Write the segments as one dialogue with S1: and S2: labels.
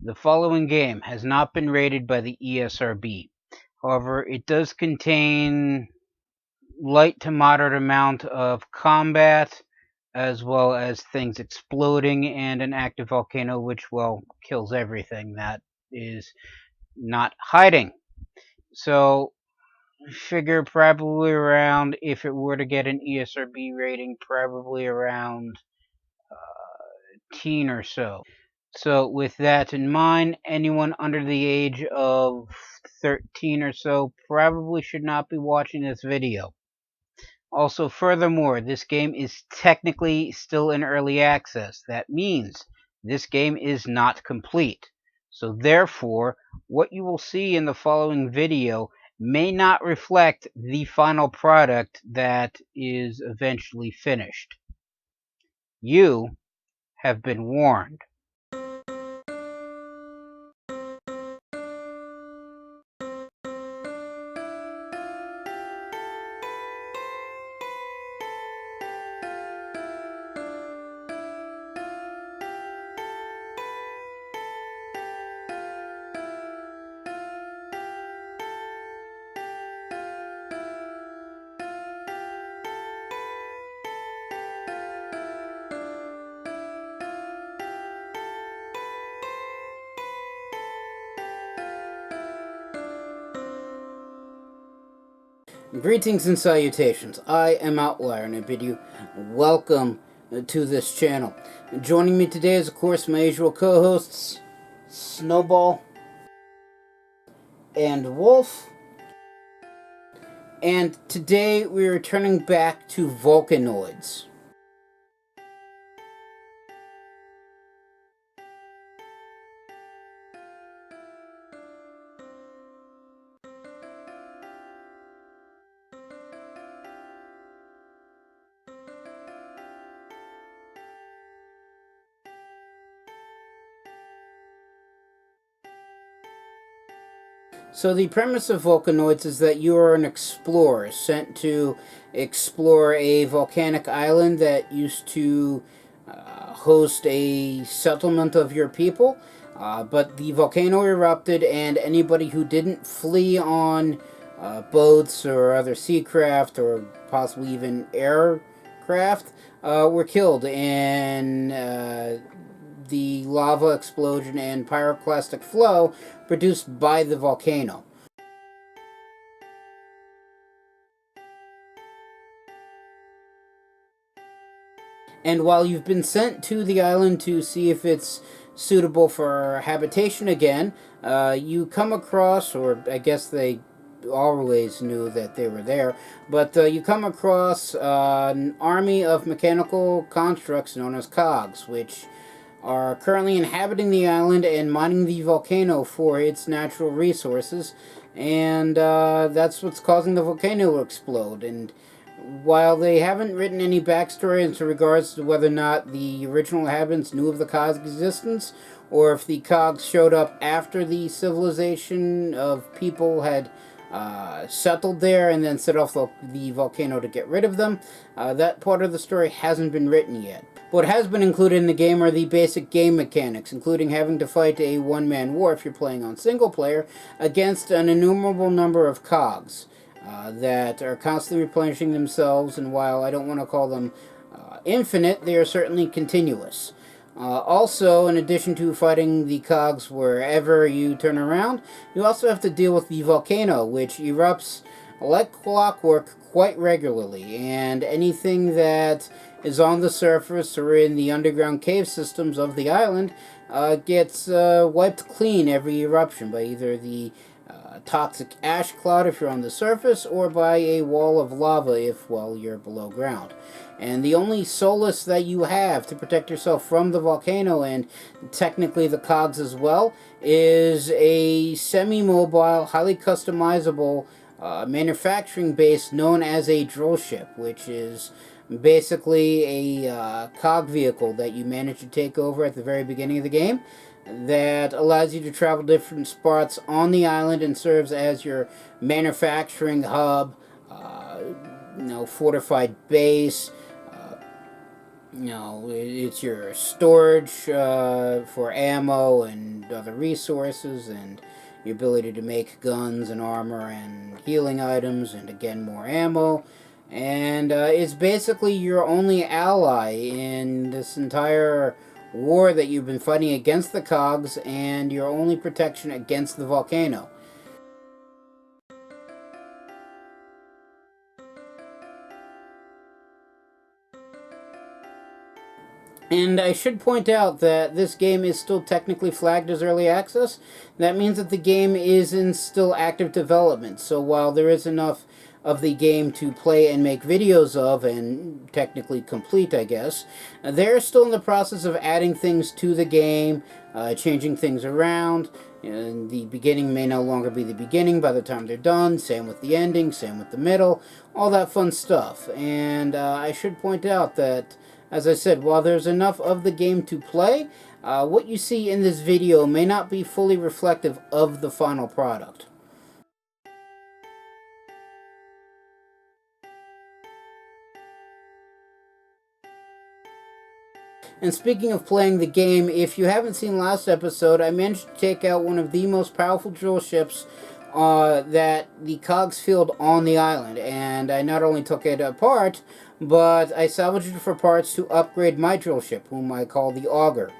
S1: The following game has not been rated by the ESRB. However, it does contain light to moderate amount of combat, as well as things exploding and an active volcano, which, well, kills everything that is not hiding. So, figure probably around, if it were to get an ESRB rating, probably around teen or so. So, with that in mind, anyone under the age of 13 or so probably should not be watching this video. Also, furthermore, this game is technically still in early access. That means this game is not complete. So therefore, what you will see in the following video may not reflect the final product that is eventually finished. You have been warned. Greetings and salutations. I am Outlier, and I bid you welcome to this channel. Joining me today is, of course, my usual co-hosts, Snowball and Wolf. And today we are returning back to Volcanoids. So the premise of Volcanoids is that you are an explorer sent to explore a volcanic island that used to host a settlement of your people, but the volcano erupted, and anybody who didn't flee on boats or other seacraft or possibly even aircraft were killed in the lava explosion and pyroclastic flow produced by the volcano. And while you've been sent to the island to see if it's suitable for habitation again, you come across, or I guess they always knew that they were there, but you come across an army of mechanical constructs known as Cogs, which are currently inhabiting the island and mining the volcano for its natural resources, and that's what's causing the volcano to explode. And while they haven't written any backstory in regards to whether or not the original inhabitants knew of the Cogs' existence, or if the Cogs showed up after the civilization of people had settled there and then set off the volcano to get rid of them, that part of the story hasn't been written yet. What has been included in the game are the basic game mechanics, including having to fight a one-man war if you're playing on single player against an innumerable number of Cogs that are constantly replenishing themselves, and while I don't want to call them infinite, they are certainly continuous. Also, in addition to fighting the Cogs wherever you turn around, you also have to deal with the volcano, which erupts like clockwork quite regularly, and anything that is on the surface or in the underground cave systems of the island gets wiped clean every eruption by either the toxic ash cloud if you're on the surface, or by a wall of lava if, well, you're below ground. And the only solace that you have to protect yourself from the volcano, and technically the Cogs as well, is a semi-mobile, highly customizable manufacturing base known as a drillship, which is basically a cog vehicle that you manage to take over at the very beginning of the game that allows you to travel different spots on the island and serves as your manufacturing hub, fortified base, It's your storage for ammo and other resources, and your ability to make guns and armor and healing items, and again more ammo. And it's basically your only ally in this entire war that you've been fighting against the Cogs, and your only protection against the volcano. And I should point out that this game is still technically flagged as early access. That means that the game is in still active development. So while there is enough of the game to play and make videos of, and technically complete, I guess, they're still in the process of adding things to the game, changing things around. And the beginning may no longer be the beginning by the time they're done. Same with the ending, same with the middle, all that fun stuff. And I should point out that, as I said, while there's enough of the game to play, what you see in this video may not be fully reflective of the final product. And speaking of playing the game, if you haven't seen last episode, I managed to take out one of the most powerful drill ships that the Cogs field on the island. And I not only took it apart, but I salvaged it for parts to upgrade my drill ship, whom I call the Auger.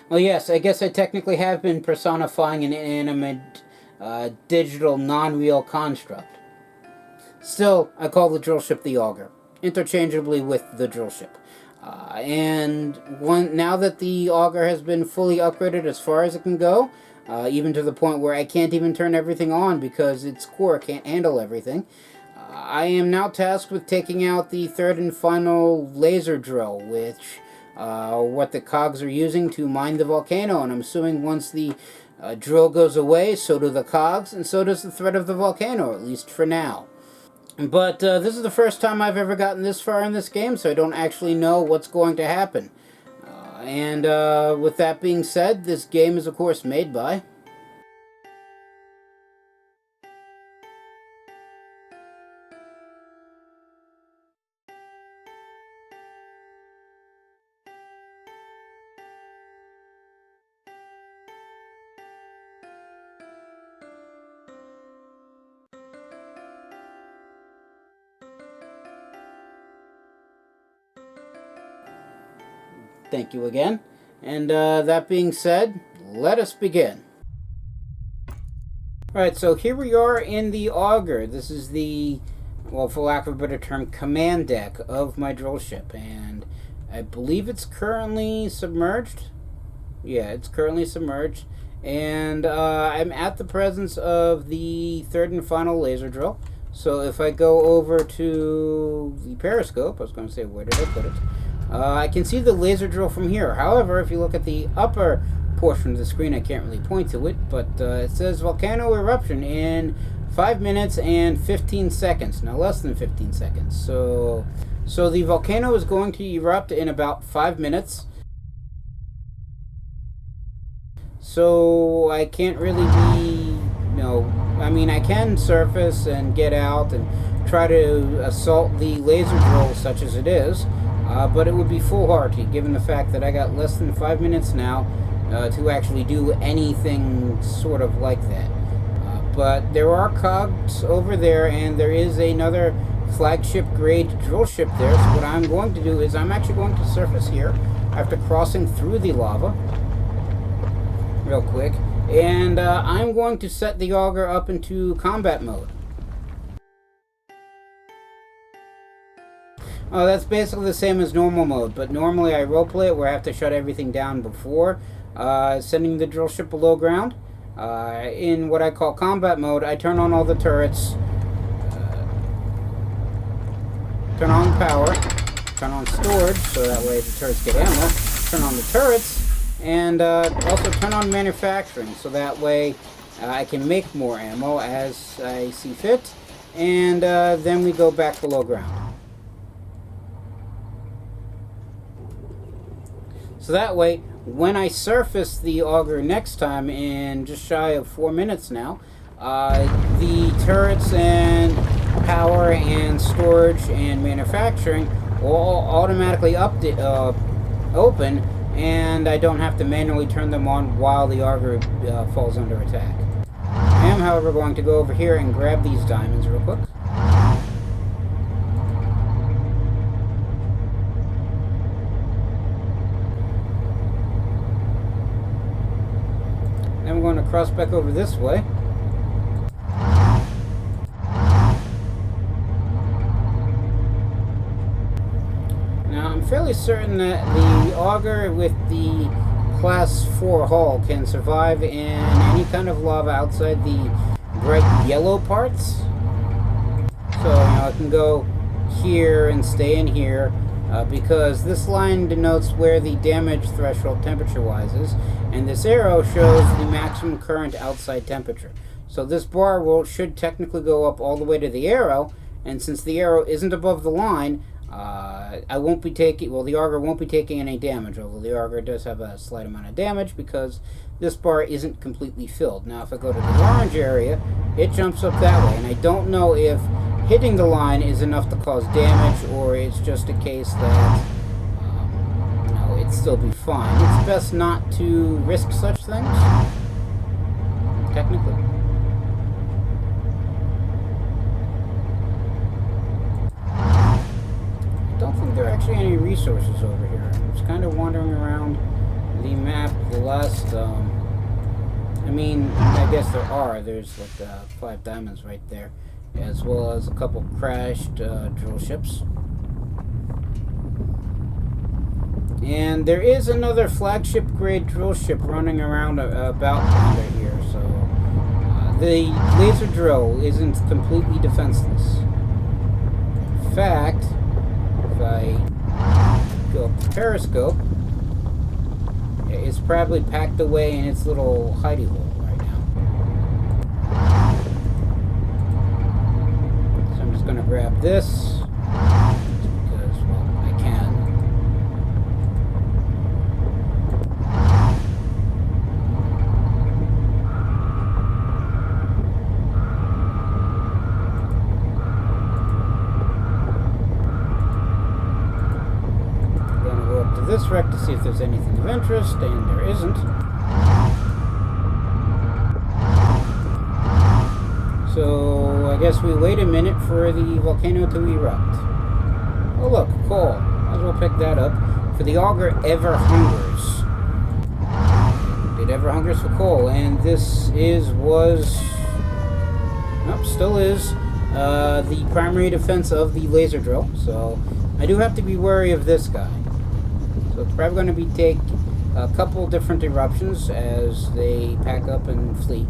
S1: Well, yes, I guess I technically have been personifying an inanimate, digital, non-real construct. Still, I call the drill ship the Auger, interchangeably with the drill ship. Now that the Auger has been fully upgraded as far as it can go, even to the point where I can't even turn everything on because its core can't handle everything, I am now tasked with taking out the third and final laser drill, which what the Cogs are using to mine the volcano. And I'm assuming once the drill goes away, so do the Cogs, and so does the threat of the volcano, at least for now. But this is the first time I've ever gotten this far in this game, so I don't actually know what's going to happen. With that being said, this game is of course made by... Thank you again. And that being said, let us begin. Alright, so here we are in the Auger. This is the, well, for lack of a better term, command deck of my drill ship. And I believe it's currently submerged. Yeah, it's currently submerged. And I'm at the presence of the third and final laser drill. So if I go over to the periscope, I was going to say, where did I put it? I can see the laser drill from here. However, if you look at the upper portion of the screen, I can't really point to it, but it says Volcano eruption in 5 minutes and 15 seconds. Now, less than 15 seconds. So the volcano is going to erupt in about 5 minutes. So I can't really be, I mean, I can surface and get out and try to assault the laser drill such as it is. But it would be foolhardy given the fact that I got less than 5 minutes now to actually do anything sort of like that. But there are cogs over there, and there is another flagship grade drill ship there. So what I'm going to do is I'm actually going to surface here after crossing through the lava real quick. And I'm going to set the Auger up into combat mode. Oh, that's basically the same as normal mode, but normally I roleplay it where I have to shut everything down before sending the drill ship below ground. In what I call combat mode, I turn on all the turrets, turn on power, turn on storage, so that way the turrets get ammo, turn on the turrets, and also turn on manufacturing, so that way I can make more ammo as I see fit, and then we go back below ground. So that way, when I surface the Auger next time in just shy of 4 minutes now, the turrets and power and storage and manufacturing will all automatically open, and I don't have to manually turn them on while the Auger falls under attack. I am, however, going to go over here and grab these diamonds real quick. Then we're going to cross back over this way. Now, I'm fairly certain that the Auger with the Class 4 hull can survive in any kind of lava outside the bright yellow parts. So, I can go here and stay in here because this line denotes where the damage threshold temperature-wise is, and this arrow shows the maximum current outside temperature. So this bar should technically go up all the way to the arrow, and since the arrow isn't above the line, I won't be taking, well, the Auger won't be taking any damage, although the Auger does have a slight amount of damage because this bar isn't completely filled. Now, if I go to the orange area, it jumps up that way, and I don't know if hitting the line is enough to cause damage, or it's just a case that, it'd still be fine. It's best not to risk such things, technically. I don't think there are actually any resources over here. I was kind of wandering around the map the last, I guess there are. There's like 5 diamonds right there, as well as a couple crashed drill ships. And there is another flagship grade drill ship running around about under here, so the laser drill isn't completely defenseless. In fact, if I go up to periscope, it's probably packed away in its little hidey hole right now. So I'm just going to grab this. This wreck to see if there's anything of interest, and there isn't. So I guess we wait a minute for the volcano to erupt. Oh look, coal. Might as well pick that up. For the Auger ever hungers. It ever hungers for coal, and this still is the primary defense of the laser drill. So I do have to be wary of this guy. So it's probably going to take a couple different eruptions as they pack up and flee.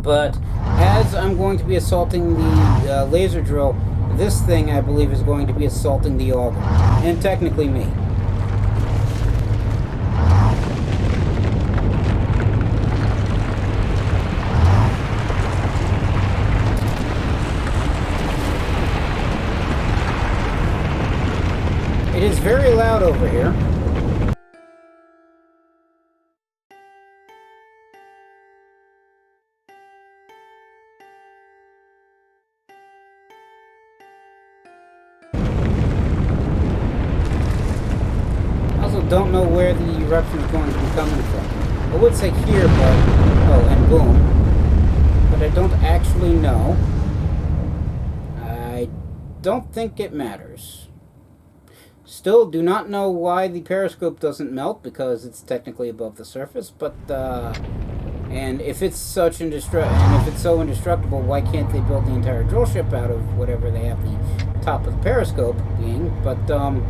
S1: But as I'm going to be assaulting the laser drill, this thing I believe is going to be assaulting the Auger, and technically me. It is very loud over here. I also don't know where the eruption is going to be coming from. I would say here, but... oh, and boom. But I don't actually know. I don't think it matters. Still do not know why the periscope doesn't melt, because it's technically above the surface, but and if it's so indestructible, why can't they build the entire drill ship out of whatever they have the top of the periscope being? But for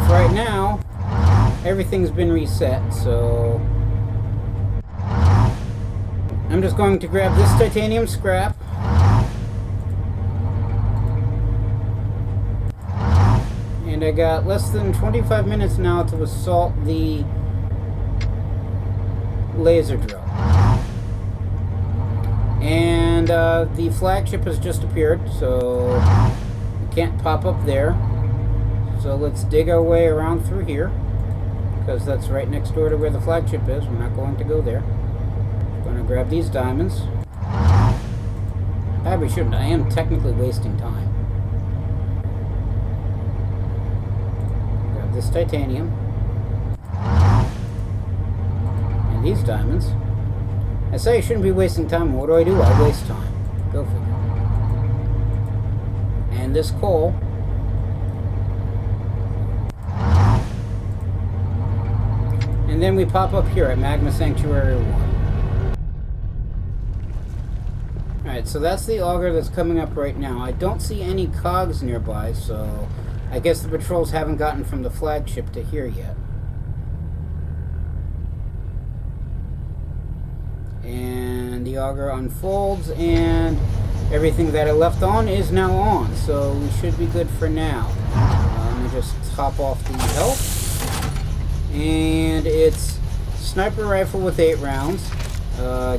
S1: right now, everything's been reset, so I'm just going to grab this titanium scrap. And I got less than 25 minutes now to assault the laser drill. And the flagship has just appeared, so we can't pop up there. So let's dig our way around through here, because that's right next door to where the flagship is. We're not going to go there. We're going to grab these diamonds. Probably shouldn't. I am technically wasting time. Grab this titanium. And these diamonds. I say I shouldn't be wasting time. What do? I waste time. Go figure. And this coal. And then we pop up here at Magma Sanctuary 1. Alright, so that's the auger that's coming up right now. I don't see any cogs nearby, so I guess the patrols haven't gotten from the flagship to here yet. And the auger unfolds, and everything that I left on is now on, so we should be good for now. Let me just top off the health. And it's sniper rifle with 8 rounds,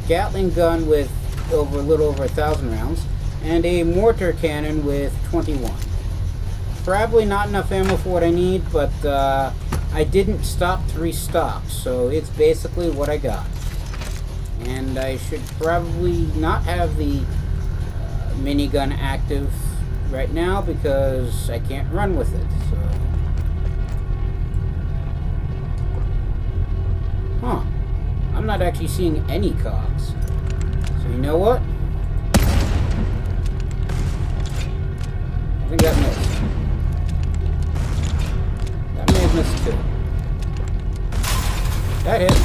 S1: Gatling gun with a little over 1,000 rounds, and a mortar cannon with 21. Probably not enough ammo for what I need, but I didn't stop to restock, so it's basically what I got. And I should probably not have the minigun active right now because I can't run with it. So. Huh. I'm not actually seeing any cogs. So you know what? I think that missed. That may have missed too. That hit.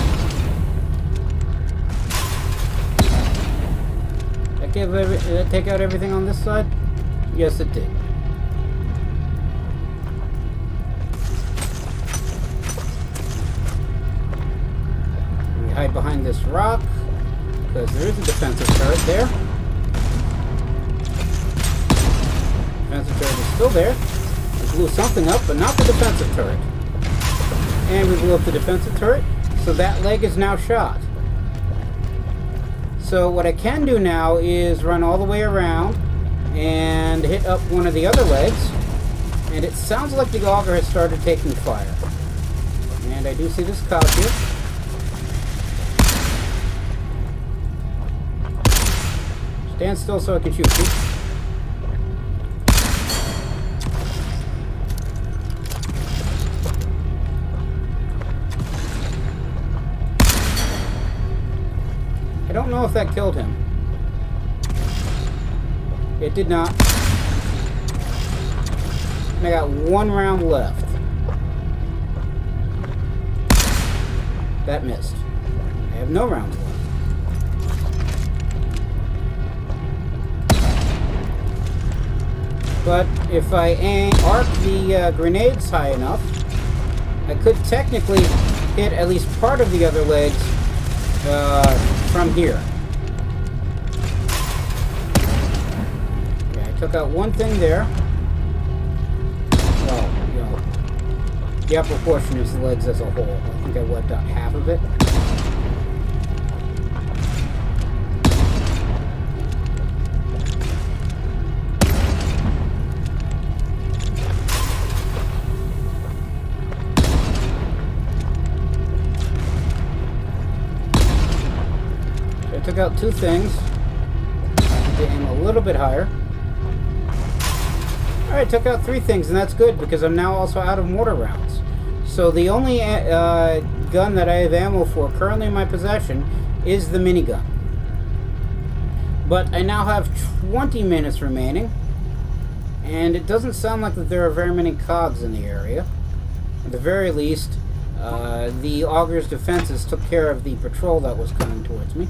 S1: Did that take out everything on this side? Yes, it did. We hide behind this rock, because there is a defensive turret there. Defensive turret is still there. We blew something up, but not the defensive turret. And we blew up the defensive turret, so that leg is now shot. So what I can do now is run all the way around and hit up one of the other legs. And it sounds like the auger has started taking fire. And I do see this cog here. Stand still so I can shoot you. I don't know if that killed him. It did not. And I got 1 round left. That missed. I have no rounds left. But if I arc the grenades high enough, I could technically hit at least part of the other legs from here. Okay, I took out one thing there. Well, you know, the upper portion is the legs as a whole. I think I wiped out half of it. Took out 2 things. To aim a little bit higher. Alright, took out 3 things, and that's good because I'm now also out of mortar rounds. So the only gun that I have ammo for currently in my possession is the minigun. But I now have 20 minutes remaining, and it doesn't sound like that there are very many cogs in the area. At the very least, the Auger's defenses took care of the patrol that was coming towards me.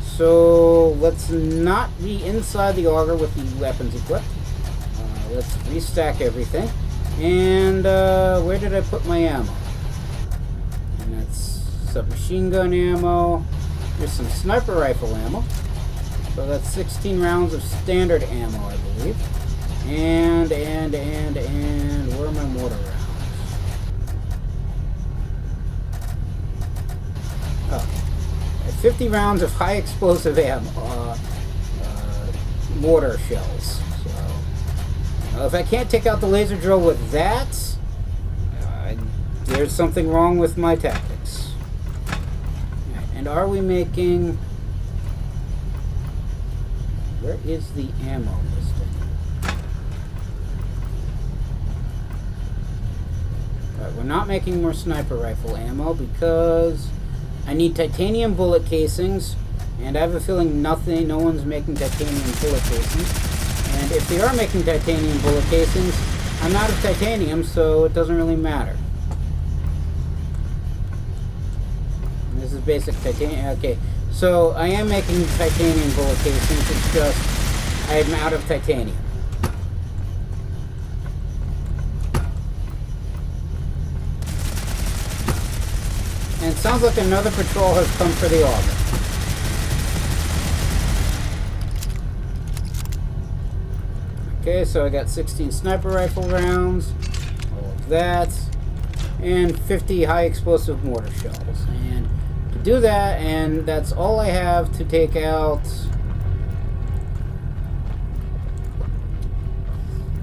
S1: So let's not be inside the auger with the weapons equipped. Let's restack everything. And where did I put my ammo? And that's submachine gun ammo. There's some sniper rifle ammo. So that's 16 rounds of standard ammo, I believe. And where are my mortar rounds? Oh. 50 rounds of high explosive ammo, mortar shells. So, if I can't take out the laser drill with that, there's something wrong with my tactics. And are we making... Where is the ammo listed? Alright, we're not making more sniper rifle ammo because I need titanium bullet casings, and I have a feeling no one's making titanium bullet casings. And if they are making titanium bullet casings, I'm out of titanium, so it doesn't really matter. And this is basic titanium. Okay, so I am making titanium bullet casings, it's just I'm out of titanium. And it sounds like another patrol has come for the Auger. Okay, so I got 16 sniper rifle rounds, all of that, and 50 high explosive mortar shells. And to do that, and that's all I have to take out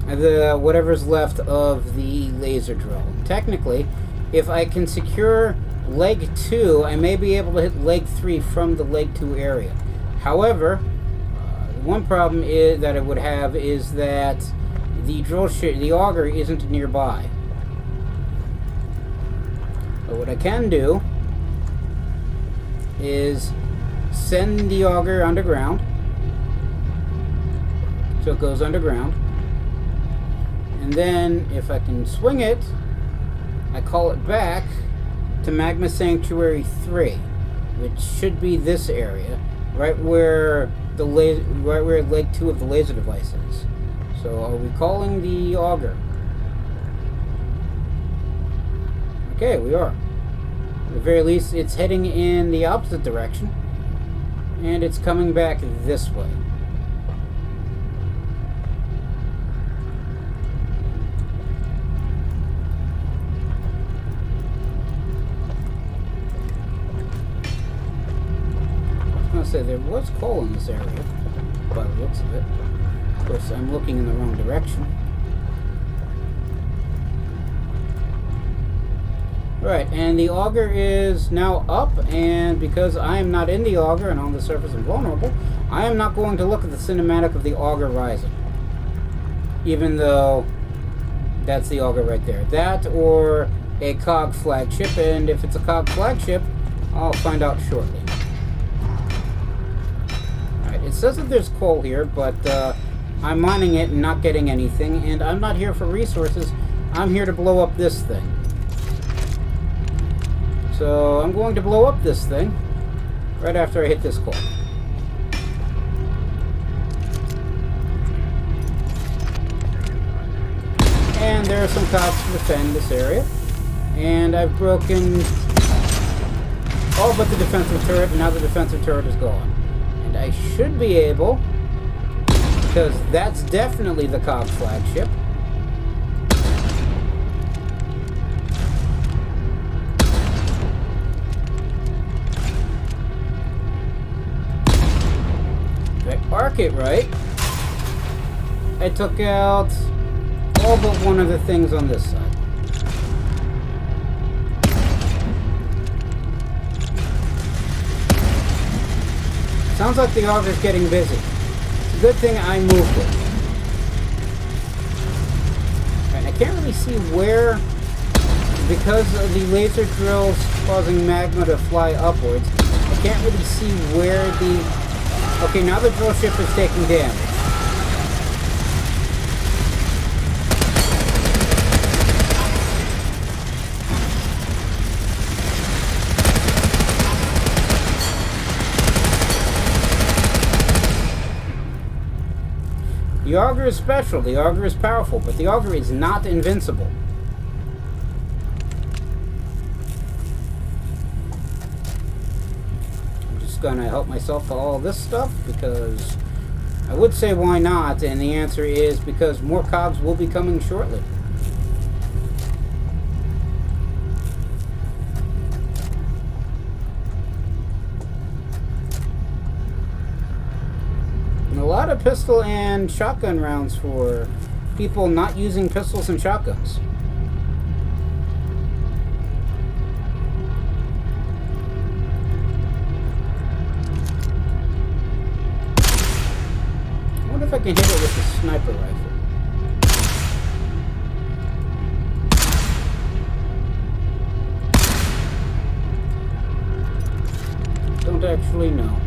S1: the whatever's left of the laser drill. Technically, if I can secure leg 2, I may be able to hit leg 3 from the leg 2 area. However, one problem that I would have is that the drillship, the Auger, isn't nearby. But what I can do is send the Auger underground, so it goes underground, and then if I can swing it, I call it back to Magma Sanctuary 3, which should be this area, right where leg 2 of the laser device is. So are we calling the Auger? Okay, we are. At the very least, it's heading in the opposite direction, and it's coming back this way. Say there was coal in this area by the looks of it. Of course, I'm looking in the wrong direction. Right, and the Auger is now up, and because I am not in the Auger and on the surface and vulnerable, I am not going to look at the cinematic of the Auger rising. Even though that's the Auger right there. That or a Cog flagship, and if it's a Cog flagship, I'll find out shortly. It says that there's coal here, but I'm mining it and not getting anything, and I'm not here for resources. I'm here to blow up this thing. So I'm going to blow up this thing right after I hit this coal. And there are some cops to defend this area. And I've broken all but the defensive turret, and now the defensive turret is gone. I should be able, because that's definitely the Cogs flagship. If I arc it right, I took out all but one of the things on this side. Sounds like the Auger's getting busy. It's a good thing I moved it. Right, I can't really see where, because of the laser drills causing magma to fly upwards, I can't really see where the... Okay, now the drill ship is taking damage. The Auger is special, the Auger is powerful, but the Auger is not invincible. I'm just gonna help myself to all this stuff, because I would say why not, and the answer is because more Cogs will be coming shortly. A lot of pistol and shotgun rounds for people not using pistols and shotguns. wonder if I can hit it with a sniper rifle. Don't actually know.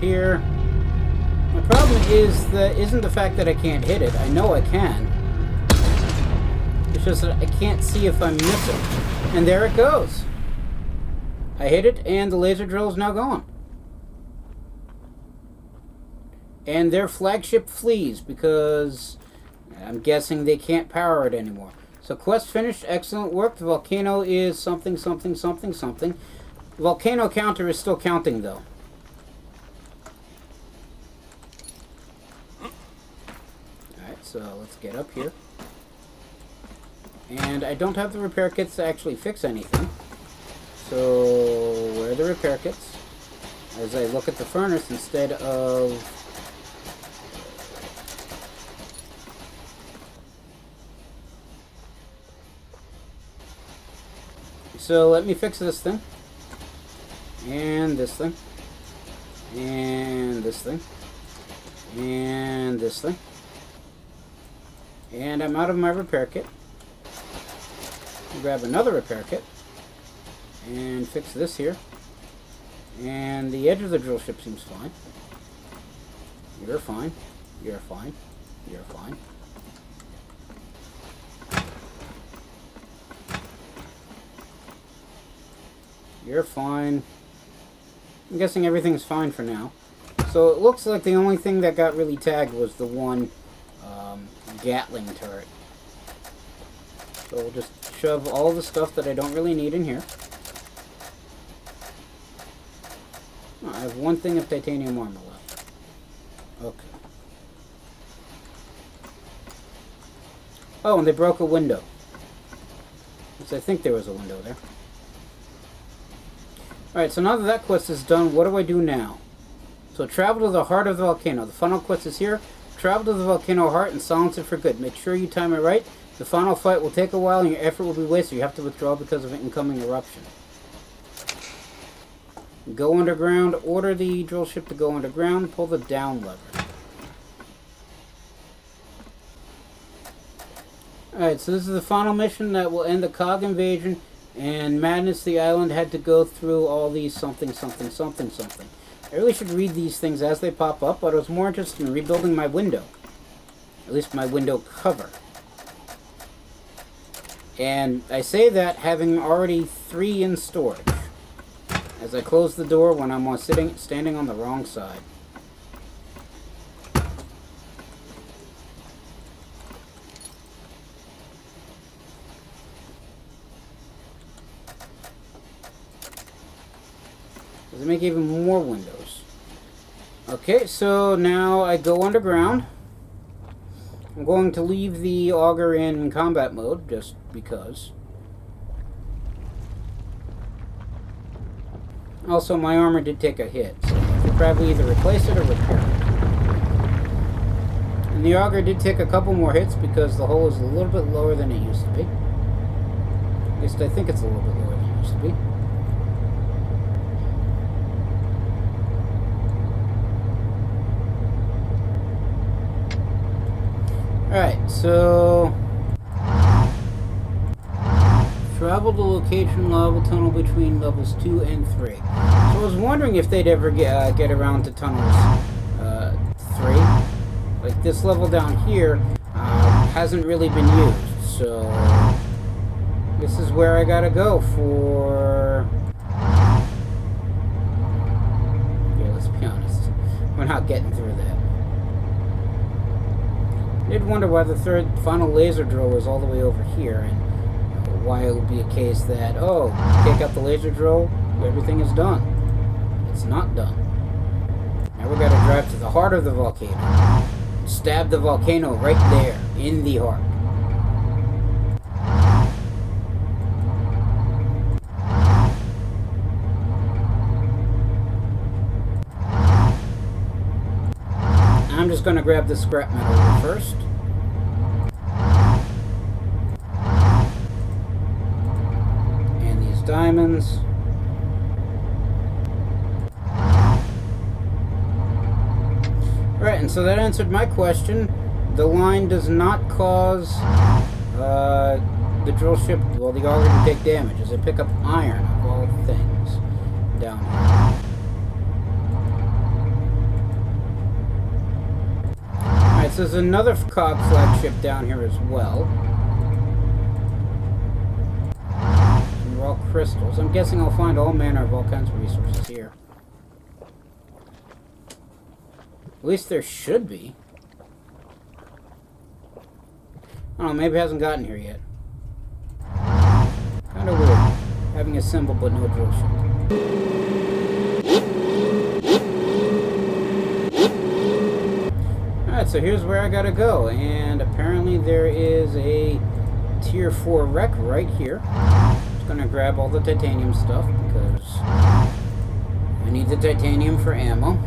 S1: Here. My problem isn't the fact that I can't hit it. I know I can. It's just that I can't see if I'm missing. And there it goes. I hit it and the laser drill is now gone. And their flagship flees because I'm guessing they can't power it anymore. So quest finished. Excellent work. The volcano is something, something, something, something. The volcano counter is still counting though. So let's get up here. And I don't have the repair kits to actually fix anything. So where are the repair kits? As I look at the furnace instead of... So let me fix this thing. And this thing. And this thing. And this thing. And I'm out of my repair kit. I'll grab another repair kit and fix this here. And the edge of the drill ship seems fine. You're fine. You're fine. You're fine. You're fine. I'm guessing everything's fine for now. So it looks like the only thing that got really tagged was the one Gatling turret. So we'll just shove all the stuff that I don't really need in here. Oh, I have one thing of titanium armor left. Okay. Oh, and they broke a window. Because I think there was a window there. Alright, so now that that quest is done, what do I do now? So travel to the heart of the volcano. The final quest is here. Travel to the volcano heart and silence it for good. Make sure you time it right. The final fight will take a while and your effort will be wasted. You have to withdraw because of an incoming eruption. Go underground. Order the drill ship to go underground. Pull the down lever. Alright, so this is the final mission that will end the Cog invasion. And madness, the island had to go through all these something, something, something, something. I really should read these things as they pop up, but I was more interested in rebuilding my window. At least my window cover. And I say that having already 3 in storage. As I close the door when I'm standing on the wrong side. Does it make even more windows? Okay, so now I go underground. I'm going to leave the Auger in combat mode, just because. Also, my armor did take a hit, so I should probably either replace it or repair it. And the Auger did take a couple more hits because the hole is a little bit lower than it used to be. At least I think it's a little bit lower than it used to be. Alright, so travel to location lava tunnel between levels 2 and 3. So I was wondering if they'd ever get around to tunnels 3. Like this level down here hasn't really been used, so this is where I gotta go for... Yeah, let's be honest. We're not getting through that. I did wonder why the final laser drill was all the way over here, and why it would be a case that, oh, take out the laser drill, everything is done. It's not done. Now we gotta drive to the heart of the volcano. Stab the volcano right there, in the heart. just going to grab the scrap metal first. And these diamonds. Alright, and so that answered my question. The line does not cause the drill ship, well, the auger to take damage, as they pick up iron, of all things, down here. Alright, so there's another Cog flagship down here as well. Some raw crystals. I'm guessing I'll find all manner of all kinds of resources here. At least there should be. I don't know, maybe it hasn't gotten here yet. Kind of weird, having a symbol but no drill ship. Alright, so here's where I gotta go, and apparently there is a tier 4 wreck right here. Just gonna grab all the titanium stuff because I need the titanium for ammo.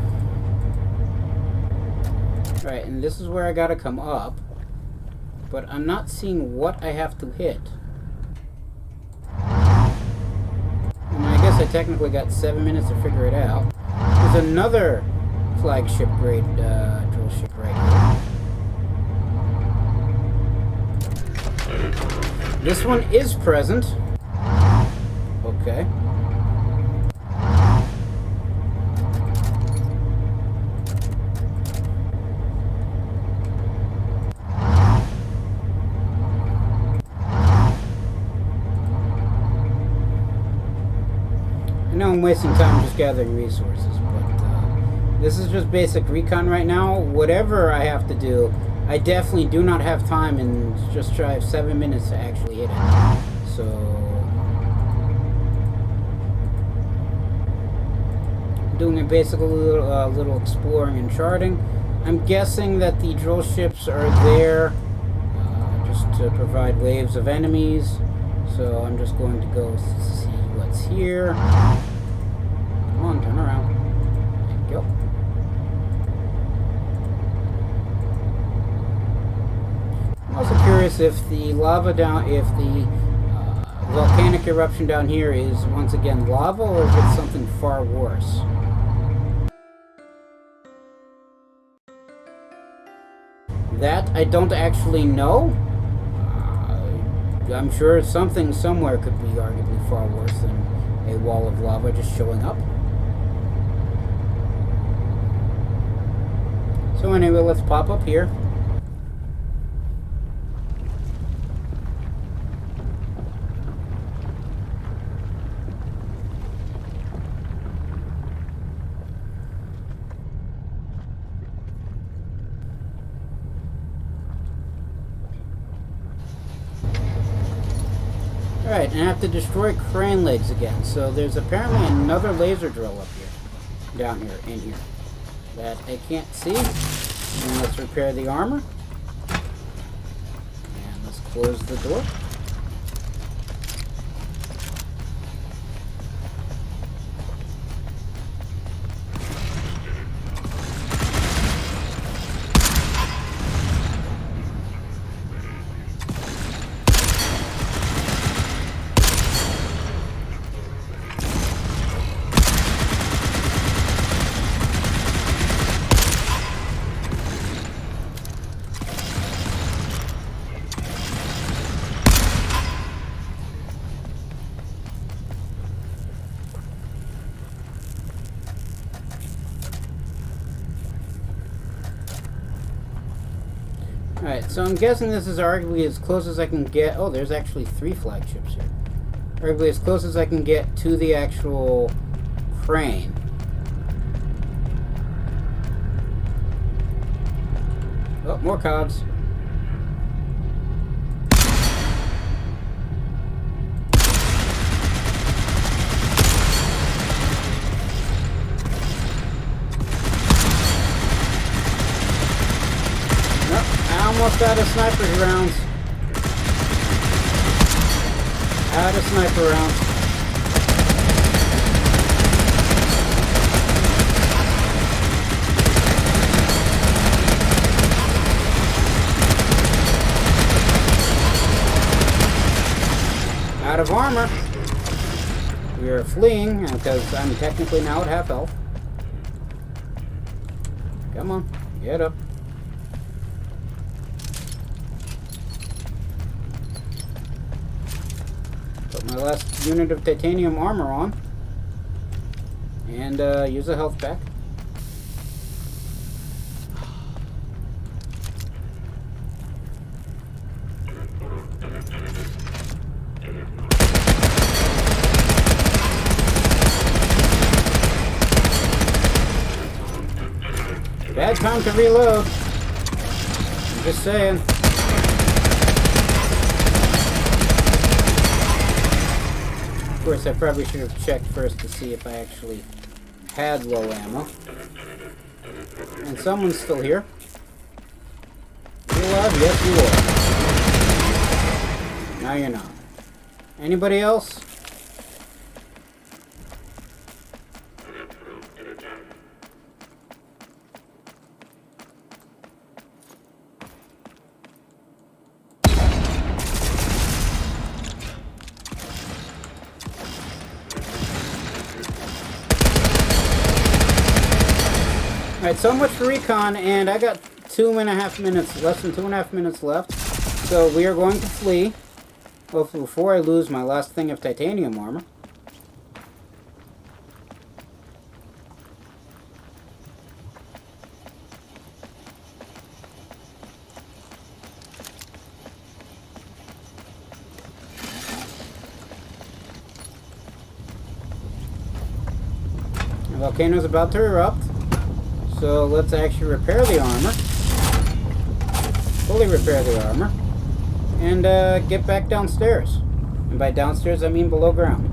S1: Right, and this is where I gotta come up, but I'm not seeing what I have to hit. I mean, I guess I technically got 7 minutes to figure it out. There's another flagship grade drill ship right here. This one is present. Okay. I know I'm wasting time just gathering resources, but this is just basic recon right now. Whatever I have to do, I definitely do not have time in just shy of 7 minutes to actually hit it. So I'm doing a basic little exploring and charting. I'm guessing that the drill ships are there just to provide waves of enemies. So I'm just going to go see what's here. Come on, turn around. There you go. I'm also curious if the lava down, if the volcanic eruption down here is once again lava, or if it's something far worse. That I don't actually know. I'm sure something somewhere could be arguably far worse than a wall of lava just showing up. So anyway, let's pop up here. Alright, and I have to destroy crane legs again. So there's apparently another laser drill up here. Down here, in here. That I can't see. And let's repair the armor. And let's close the door. Alright, so I'm guessing this is arguably as close as I can get. Oh, there's actually 3 flagships here. Arguably as close as I can get to the actual crane. Oh, more cogs. Almost out of sniper rounds. Out of sniper rounds. out of armor. We are fleeing because I'm technically now at half health. Come on, get up. Put my last unit of titanium armor on. And use a health pack. Bad time to reload. I'm just saying. Of course, I probably should have checked first to see if I actually had low ammo. And someone's still here. You alive? Yes, you are. Now you're not. Anybody else? Alright, so much for recon, and I got 2.5 minutes, less than 2.5 minutes left. So we are going to flee. Well, before I lose my last thing of titanium armor. The volcano's about to erupt. So let's actually repair the armor. Fully repair the armor. And get back downstairs. And by downstairs I mean below ground.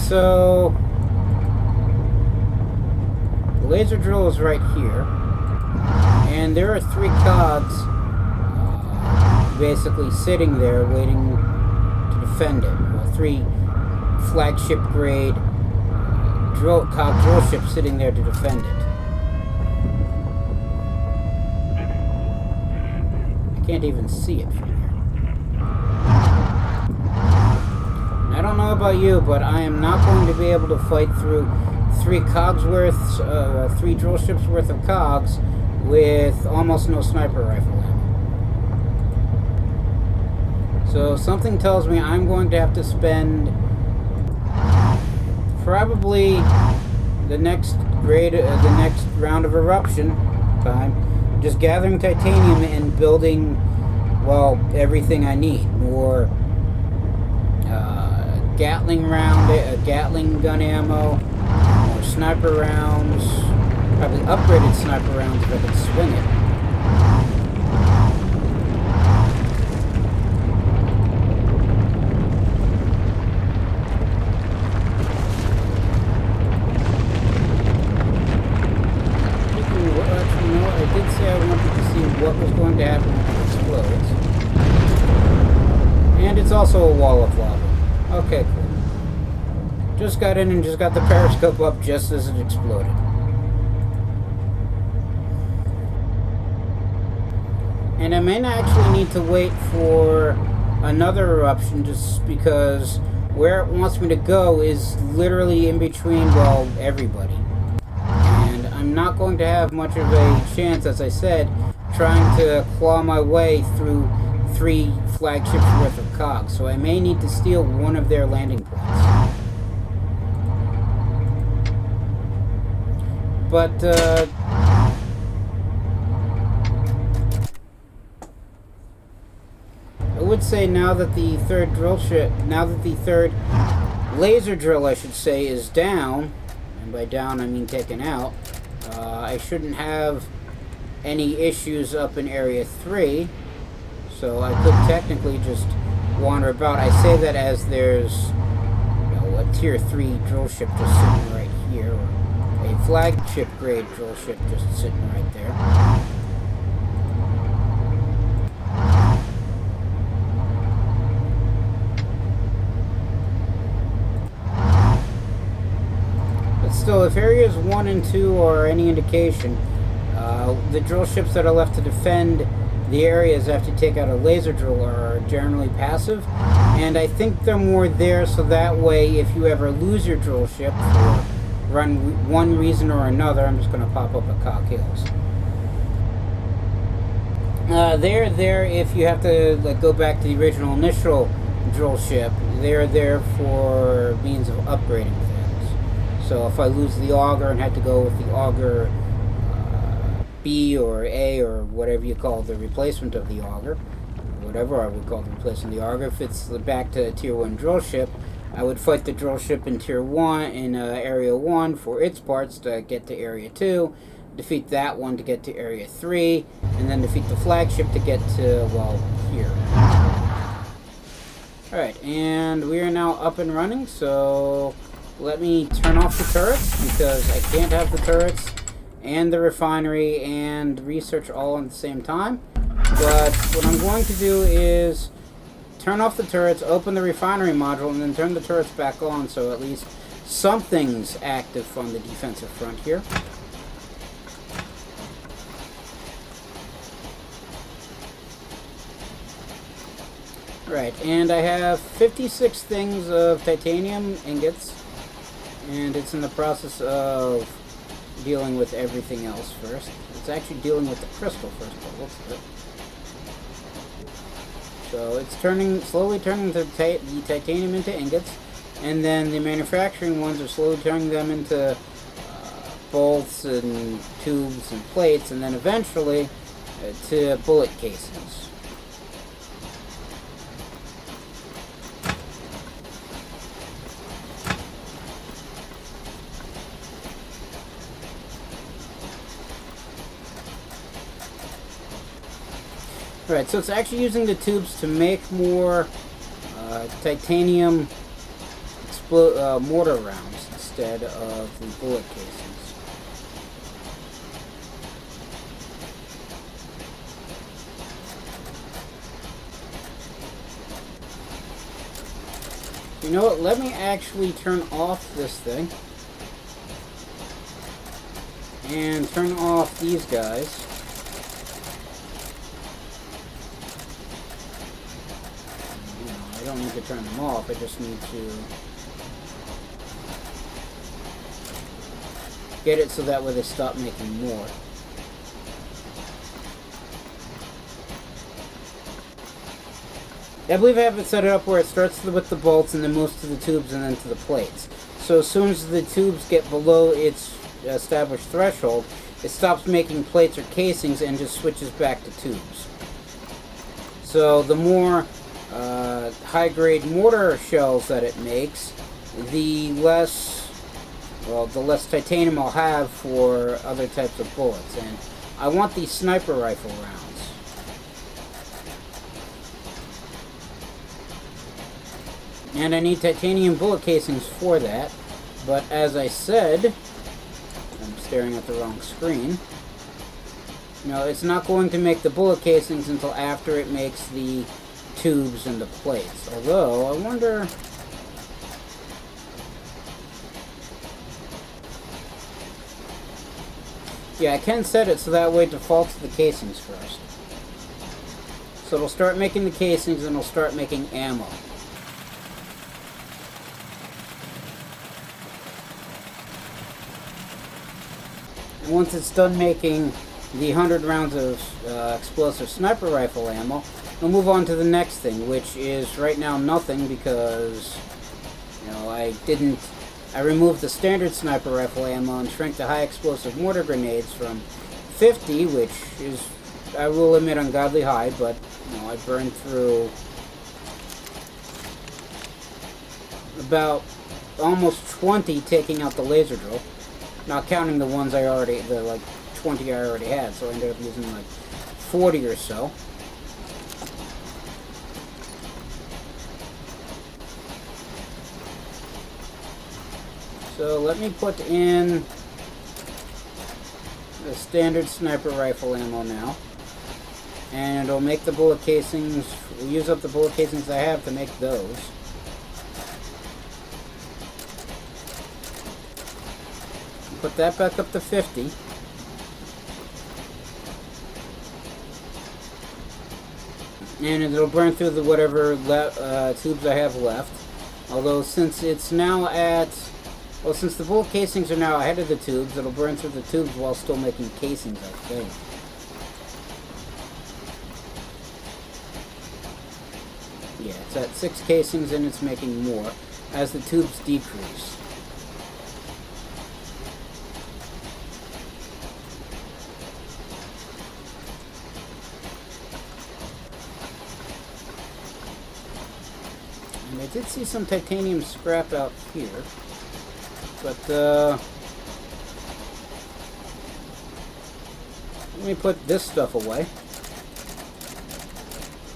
S1: So, the laser drill is right here, and there are 3 cogs basically sitting there waiting to defend it. Well, 3 flagship grade cog drill ships sitting there to defend it. I can't even see it from here. I don't know about you, but I am not going to be able to fight through 3 cogs worth, 3 drill ships worth of cogs with almost no sniper rifle ammo. So something tells me I'm going to have to spend probably the next round of eruption time just gathering titanium and building, well, everything I need. More Gatling gun ammo, more sniper rounds, probably upgraded sniper rounds if I could swing it. Actually, no, I did say I wanted to see what was going to happen when it explodes. And it's also a wall of lava. Okay, cool. Just got in and just got the periscope up just as it exploded. And I may not actually need to wait for another eruption just because where it wants me to go is literally in between, well, everybody. And I'm not going to have much of a chance, as I said, trying to claw my way through 3 flagships worth of cogs, so I may need to steal one of their landing points. But, I would say now that the third laser drill, I should say, is down, and by down I mean taken out, I shouldn't have any issues up in Area 3. So I could technically just wander about. I say that as there's a tier 3 drill ship just sitting right here, or a flagship grade drill ship just sitting right there. But still, if areas 1 and 2 are any indication, the drill ships that are left to defend the areas after you take out a laser drill are generally passive. And I think they're more there so that way if you ever lose your drill ship for one reason or another, I'm just going to pop up at Cog Hills. They're there if you have to go back to the original initial drill ship. They're there for means of upgrading things. So if I lose the Auger and had to go with the Auger B or A or whatever you call the replacement of the Auger, whatever I would call the replacement of the Auger, if it's back to a Tier 1 drill ship, I would fight the drill ship in Tier 1 in Area 1 for its parts to get to Area 2, defeat that one to get to Area 3, and then defeat the flagship to get to, well, here. Alright, and we are now up and running, so let me turn off the turrets, because I can't have the turrets and the refinery and research all at the same time. But what I'm going to do is turn off the turrets, open the refinery module, and then turn the turrets back on, so at least something's active on the defensive front here. Right, and I have 56 things of titanium ingots, and it's in the process of dealing with everything else first. It's actually dealing with the crystal first, but looks good. So it's slowly turning the titanium into ingots, and then the manufacturing ones are slowly turning them into bolts and tubes and plates, and then eventually to bullet casings. Right, so it's actually using the tubes to make more titanium mortar rounds instead of the bullet casings. You know what, let me actually turn off this thing and turn off these guys. I don't need to turn them off, I just need to get it so that way they stop making more. I believe I have it set up where it starts with the bolts and then moves to the tubes and then to the plates. So as soon as the tubes get below its established threshold, it stops making plates or casings and just switches back to tubes. So the more high-grade mortar shells that it makes, the less titanium I'll have for other types of bullets. And I want these sniper rifle rounds. And I need titanium bullet casings for that. But as I said, I'm staring at the wrong screen. No, it's not going to make the bullet casings until after it makes the tubes and the plates. Although, I wonder... Yeah, I can set it so that way it defaults to the casings first. So it'll start making the casings and it'll start making ammo. And once it's done making the 100 rounds of explosive sniper rifle ammo, we'll move on to the next thing, which is right now nothing because, you know, I removed the standard sniper rifle ammo and shrank the high explosive mortar grenades from 50, which is, I will admit, ungodly high, but, you know, I burned through about almost 20 taking out the laser drill, not counting the ones the like 20 I already had, so I ended up using like 40 or so. So let me put in the standard sniper rifle ammo now, and it'll make the bullet casings. We'll use up the bullet casings I have to make those. put that back up to 50. And it'll burn through the whatever tubes I have left. Although since it's now at... Well, since the bullet casings are now ahead of the tubes, it'll burn through the tubes while still making casings, I think. Yeah, it's at 6 casings and it's making more as the tubes decrease. And I did see some titanium scrap out here, but let me put this stuff away,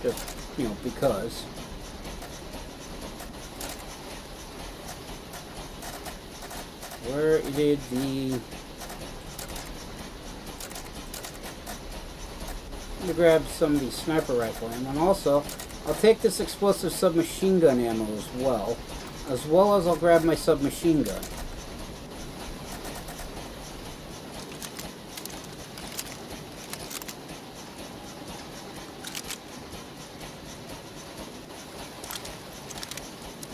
S1: just, you know, because. Where did the... Let me grab some of the sniper rifle ammo, and also I'll take this explosive submachine gun ammo as well as I'll grab my submachine gun.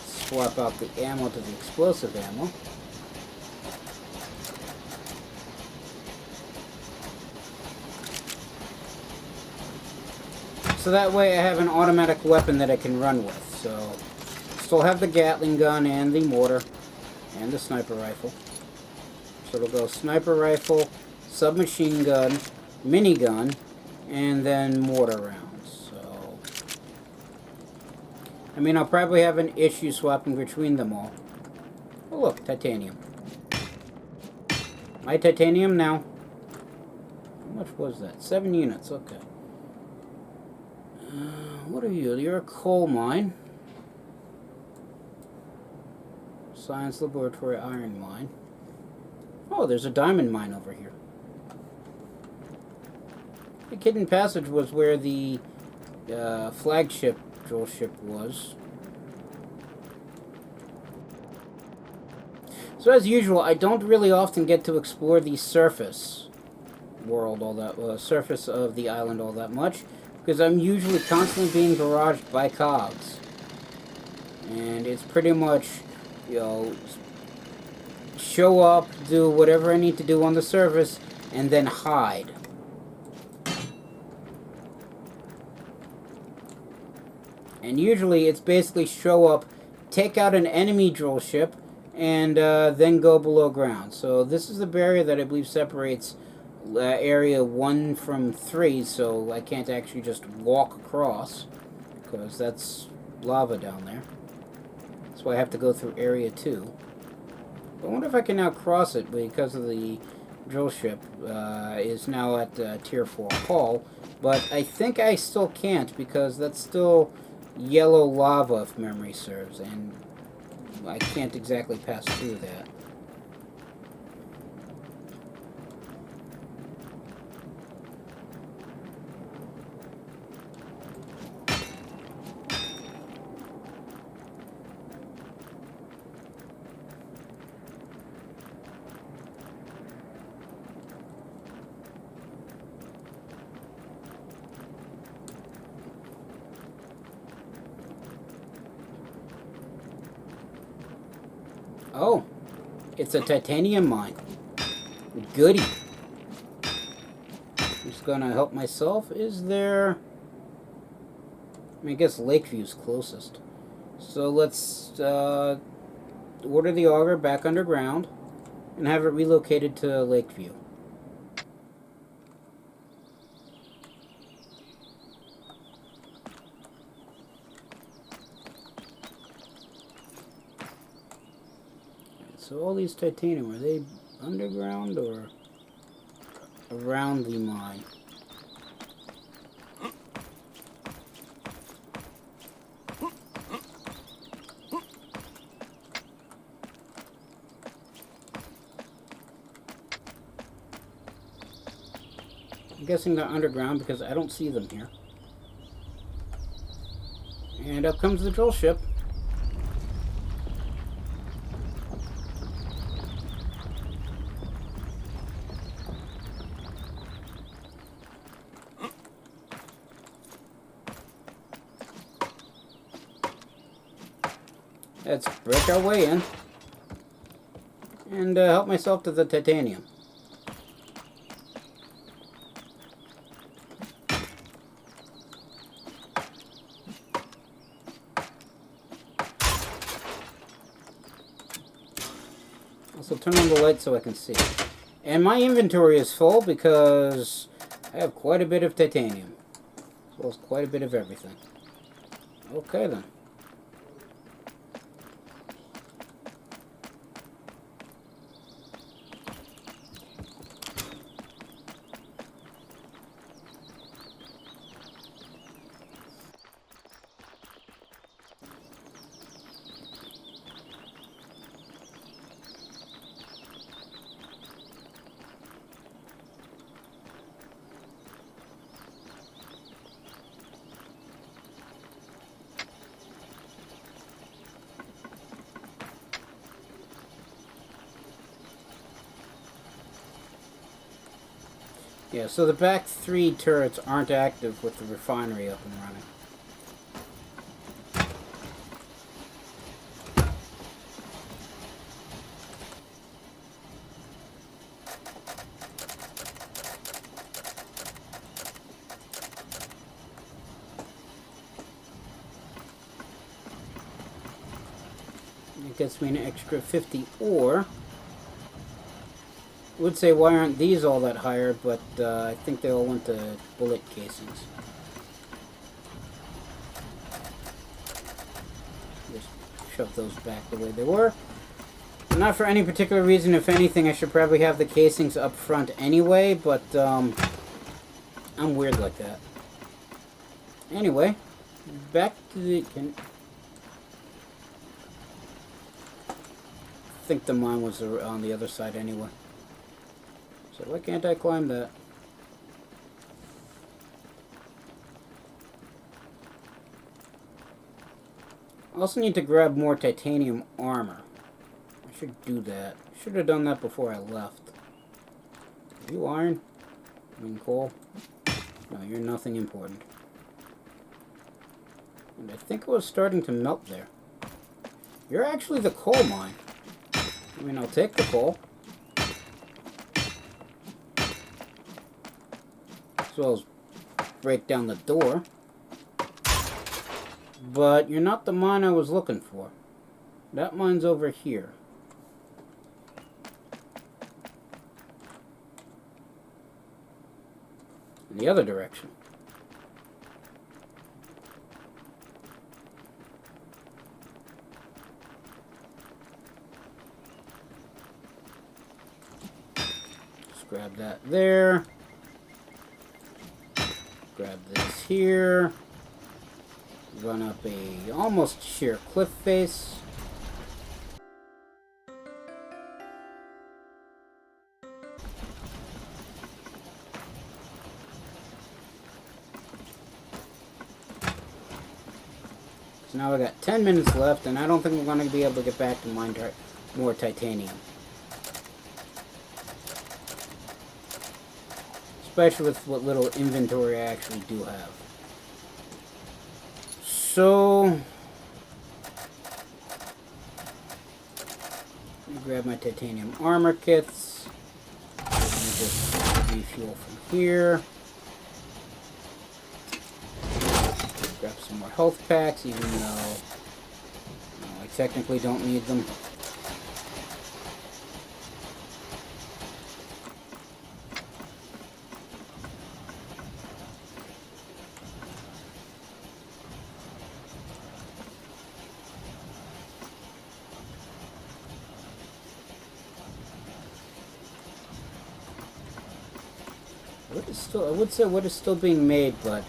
S1: Swap out the ammo to the explosive ammo. So that way I have an automatic weapon that I can run with. So, still have the Gatling gun and the mortar and the sniper rifle. So it'll go sniper rifle, submachine gun, minigun, and then mortar rounds. So, I mean, I'll probably have an issue swapping between them all. Oh look, titanium. My titanium now. How much was that? 7 units, okay. What are you? You're a coal mine. Science laboratory iron mine. Oh, there's a diamond mine over here. The Hidden Passage was where the flagship drillship was. So as usual, I don't really often get to explore the surface world all that, surface of the island all that much, because I'm usually constantly being barraged by Cogs. And it's pretty much, you know, show up, do whatever I need to do on the surface, and then hide. And usually it's basically show up, take out an enemy drill ship, and then go below ground. So this is the barrier that I believe separates area 1 from 3, so I can't actually just walk across, because that's lava down there. That's why I have to go through area 2. I wonder if I can now cross it, because of the drill ship is now at tier 4 hull, but I think I still can't, because that's still yellow lava if memory serves, and I can't exactly pass through that. Oh, it's a titanium mine. Goody. Just gonna help myself. Is there... I mean, I guess Lakeview's closest. So let's order the Auger back underground and have it relocated to Lakeview. So all these titanium, are they underground or around the mine? I'm guessing they're underground because I don't see them here. And up comes the drill ship. Let's break our way in. And help myself to the titanium. Also turn on the light so I can see. And my inventory is full because I have quite a bit of titanium. As well as quite a bit of everything. Okay then. Yeah, so the back 3 turrets aren't active with the refinery up and running. It gets me an extra 50 ore. I would say, why aren't these all that higher, but I think they all went to bullet casings. Just shove those back the way they were. Not for any particular reason. If anything, I should probably have the casings up front anyway, but I'm weird like that. Anyway, back to the... I think the mine was on the other side anyway. So why can't I climb that? I also need to grab more titanium armor. I should do that. I should have done that before I left. Are you iron? I mean coal? No, you're nothing important. And I think it was starting to melt there. You're actually the coal mine. I mean, I'll take the coal. As well as break down the door. But you're not the mine I was looking for. That mine's over here. In the other direction. Just grab that there. Grab this here. Run up a almost sheer cliff face. So now I got 10 minutes left, and I don't think we're going to be able to get back to mine more titanium. Especially with what little inventory I actually do have. So, let me grab my titanium armor kits. Let me just refuel from here. Grab some more health packs, even though I technically don't need them. I would say what is still being made, but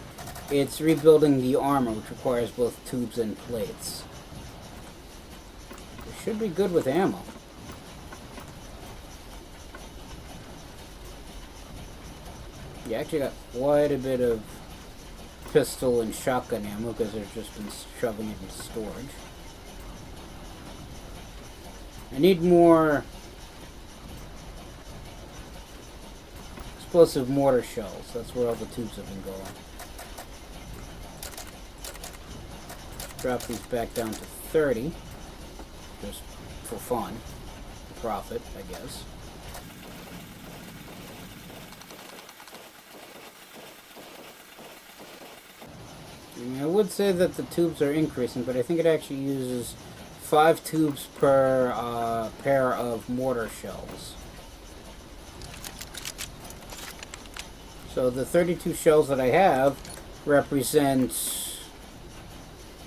S1: it's rebuilding the armor, which requires both tubes and plates. It should be good with ammo. You actually got quite a bit of pistol and shotgun ammo because they've just been shoving it into storage. I need more explosive mortar shells. That's where all the tubes have been going. Drop these back down to 30. just for fun, profit, I guess. I mean, I would say that the tubes are increasing, but I think it actually uses 5 tubes per pair of mortar shells. So the 32 shells that I have represent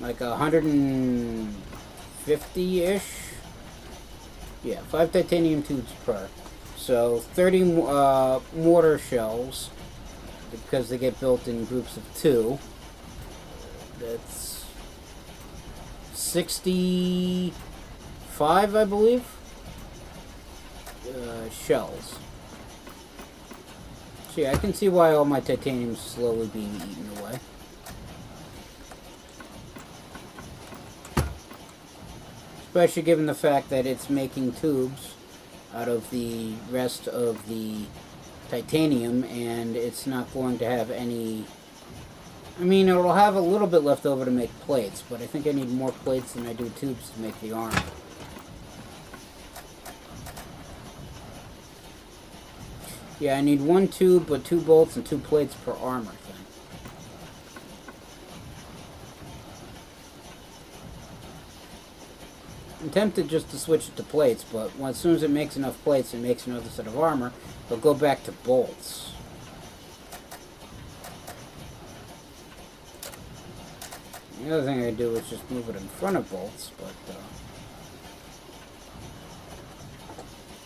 S1: like 150-ish. Yeah, 5 titanium tubes per. So 30 mortar shells, because they get built in groups of 2. That's 65, I believe, shells. So yeah, I can see why all my titanium's slowly being eaten away. Especially given the fact that it's making tubes out of the rest of the titanium, and it's not going to have any... I mean, it'll have a little bit left over to make plates, but I think I need more plates than I do tubes to make the armor. Yeah, I need 1 tube, but 2 bolts and 2 plates per armor thing. I'm tempted just to switch it to plates, but as soon as it makes enough plates and makes another set of armor, it'll go back to bolts. The other thing I do is just move it in front of bolts, but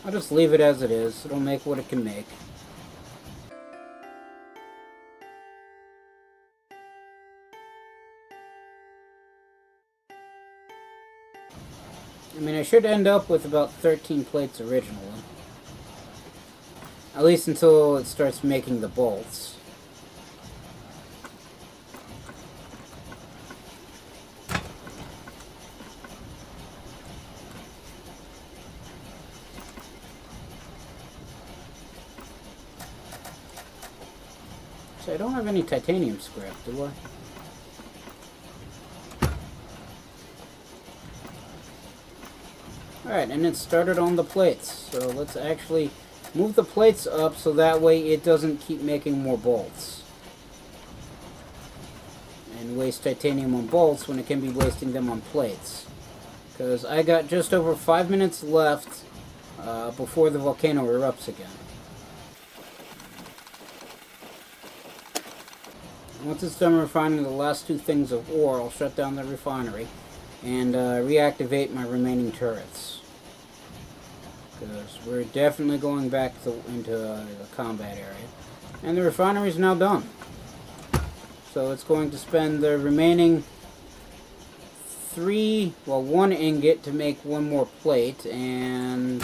S1: I'll just leave it as it is. It'll make what it can make. I mean, I should end up with about 13 plates originally. At least until it starts making the bolts. I don't have any titanium scrap, do I? Alright, and it started on the plates. So let's actually move the plates up so that way it doesn't keep making more bolts. And waste titanium on bolts when it can be wasting them on plates. Because I got just over 5 minutes left before the volcano erupts again. Once it's done refining the last 2 things of ore, I'll shut down the refinery and reactivate my remaining turrets. Because we're definitely going back into the combat area. And the refinery is now done. So it's going to spend the remaining 1 ingot to make 1 more plate, and...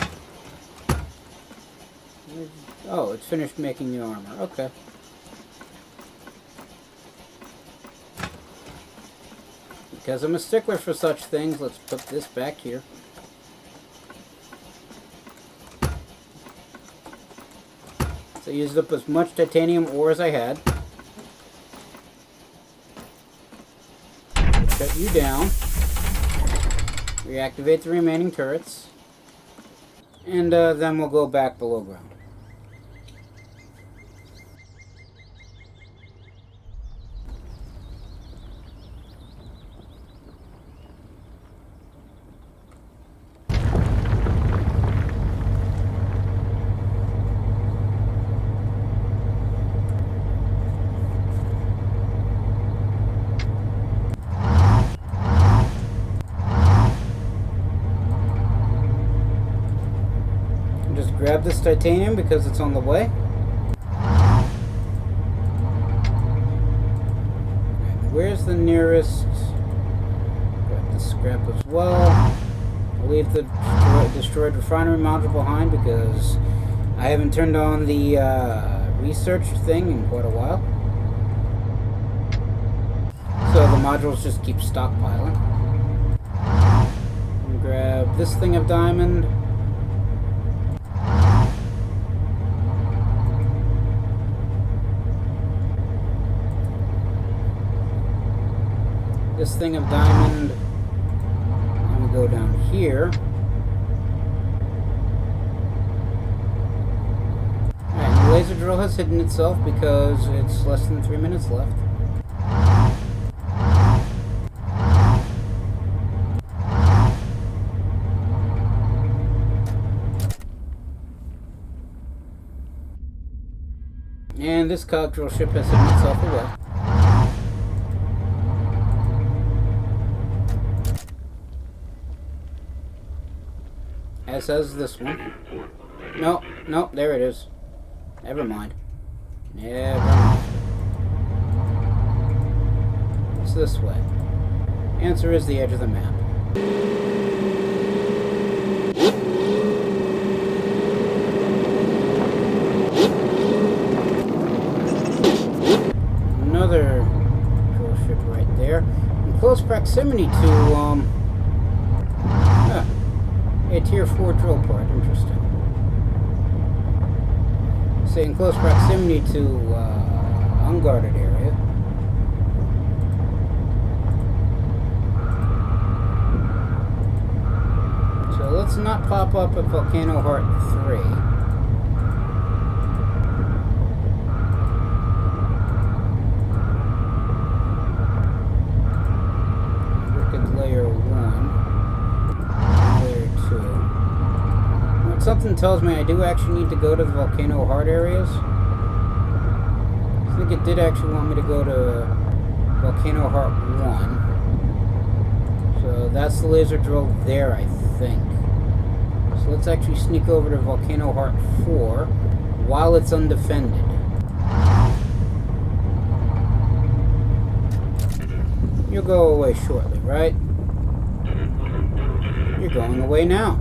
S1: oh, it's finished making the armor. Okay. Because I'm a stickler for such things, let's put this back here. So I used up as much titanium ore as I had. Shut you down. Reactivate the remaining turrets. And then we'll go back below ground. Grab this titanium because it's on the way. And where's the nearest? Grab the scrap as well. I'll leave the destroyed refinery module behind because I haven't turned on the research thing in quite a while. So the modules just keep stockpiling. And grab this thing of diamond. This thing of diamond, and we go down here. drill has hidden itself because it's less than 3 minutes left. And this cog drill ship has hidden itself away. As has this one. No, no, there it is. Never mind. Never mind. It's this way. Answer is the edge of the map. Another drill ship right there. In close proximity to, a tier 4 drill part. Interesting. Say in close proximity to unguarded area. So let's not pop up at Volcano Heart 3. Wicked Layer 1. Something tells me I do actually need to go to the Volcano Heart areas. I think it did actually want me to go to Volcano Heart 1. So that's the laser drill there, I think. So let's actually sneak over to Volcano Heart 4 while it's undefended. You'll go away shortly, right? You're going away now.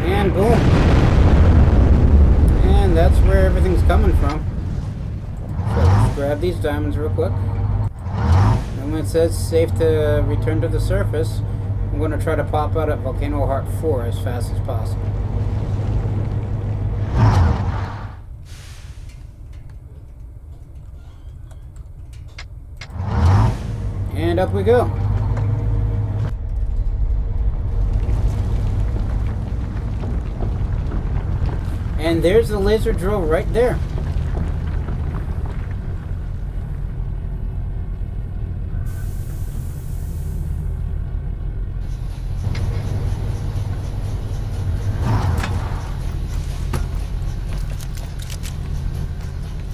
S1: And boom. And that's where everything's coming from. So let's grab these diamonds real quick. And when it says safe to return to the surface, I'm going to try to pop out at Volcano Heart 4 as fast as possible. And up we go. And there's the laser drill right there.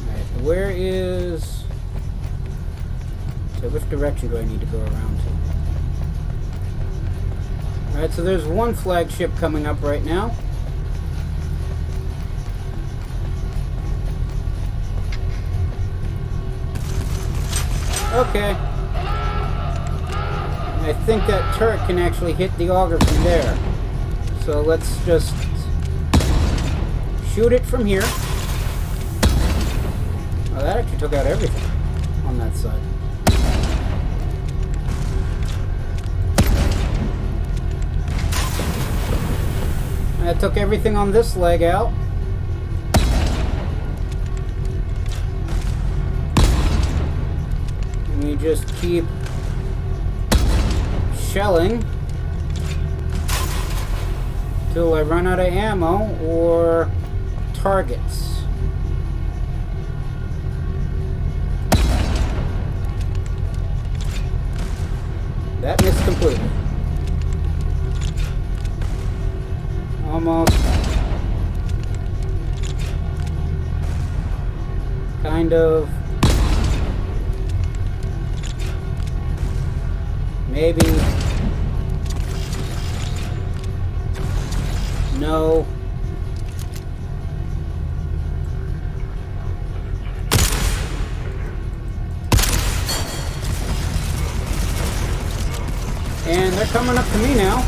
S1: Alright, where is... So which direction do I need to go around to? Alright, so there's one flagship coming up right now. Okay. I think that turret can actually hit the auger from there. So let's just shoot it from here. Oh, that actually took out everything on that side. That took everything on this leg out. We just keep shelling till I run out of ammo or targets. That missed completely. Almost. Kind of. Maybe. No. And they're coming up to me now.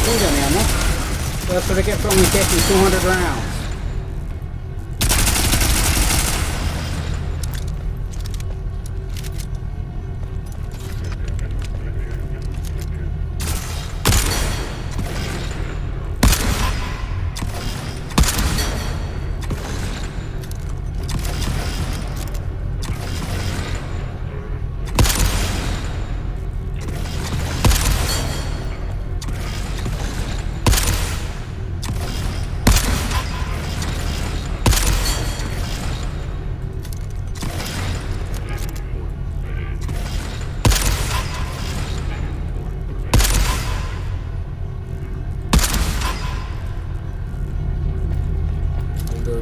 S1: machine gun ammo. That's what I get for only taking 200 rounds.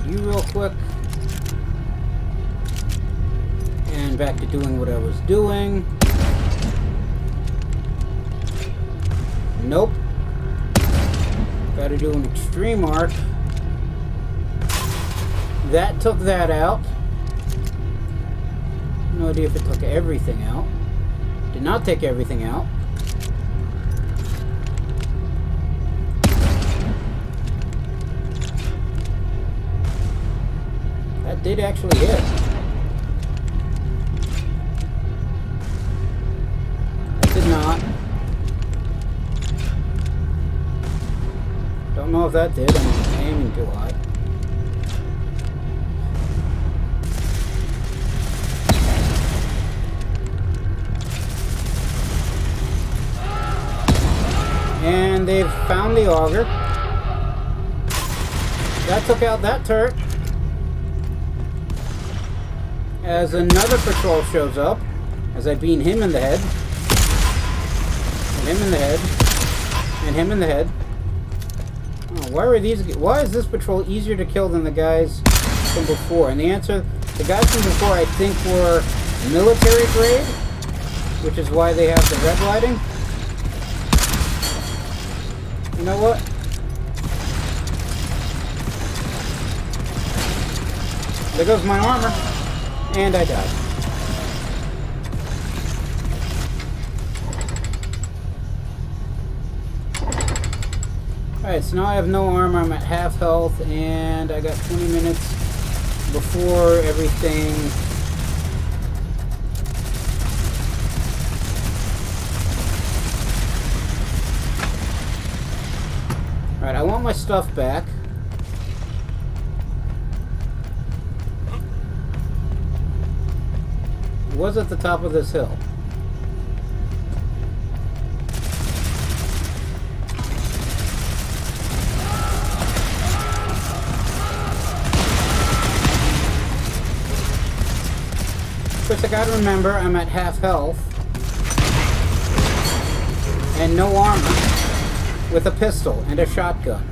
S1: You real quick, and back to doing what I was doing. Nope. Gotta do an extreme arc. That took that out. No idea if it took everything out. Did not take everything out. That did actually hit. That did not. Don't know if that did. I'm aiming too high. And they've found the Auger. That took out that turret. As another patrol shows up, as I beam him in the head, and him in the head, and him in the head. Oh, why is this patrol easier to kill than the guys from before? And the answer, the guys from before I think were military grade, which is why they have the red lighting. You know what? There goes my armor. And I died. Alright, so now I have no armor. I'm at half health, and I got 20 minutes before everything. Alright, I want my stuff back. Was at the top of this hill. Of course, I gotta remember I'm at half health and no armor with a pistol and a shotgun.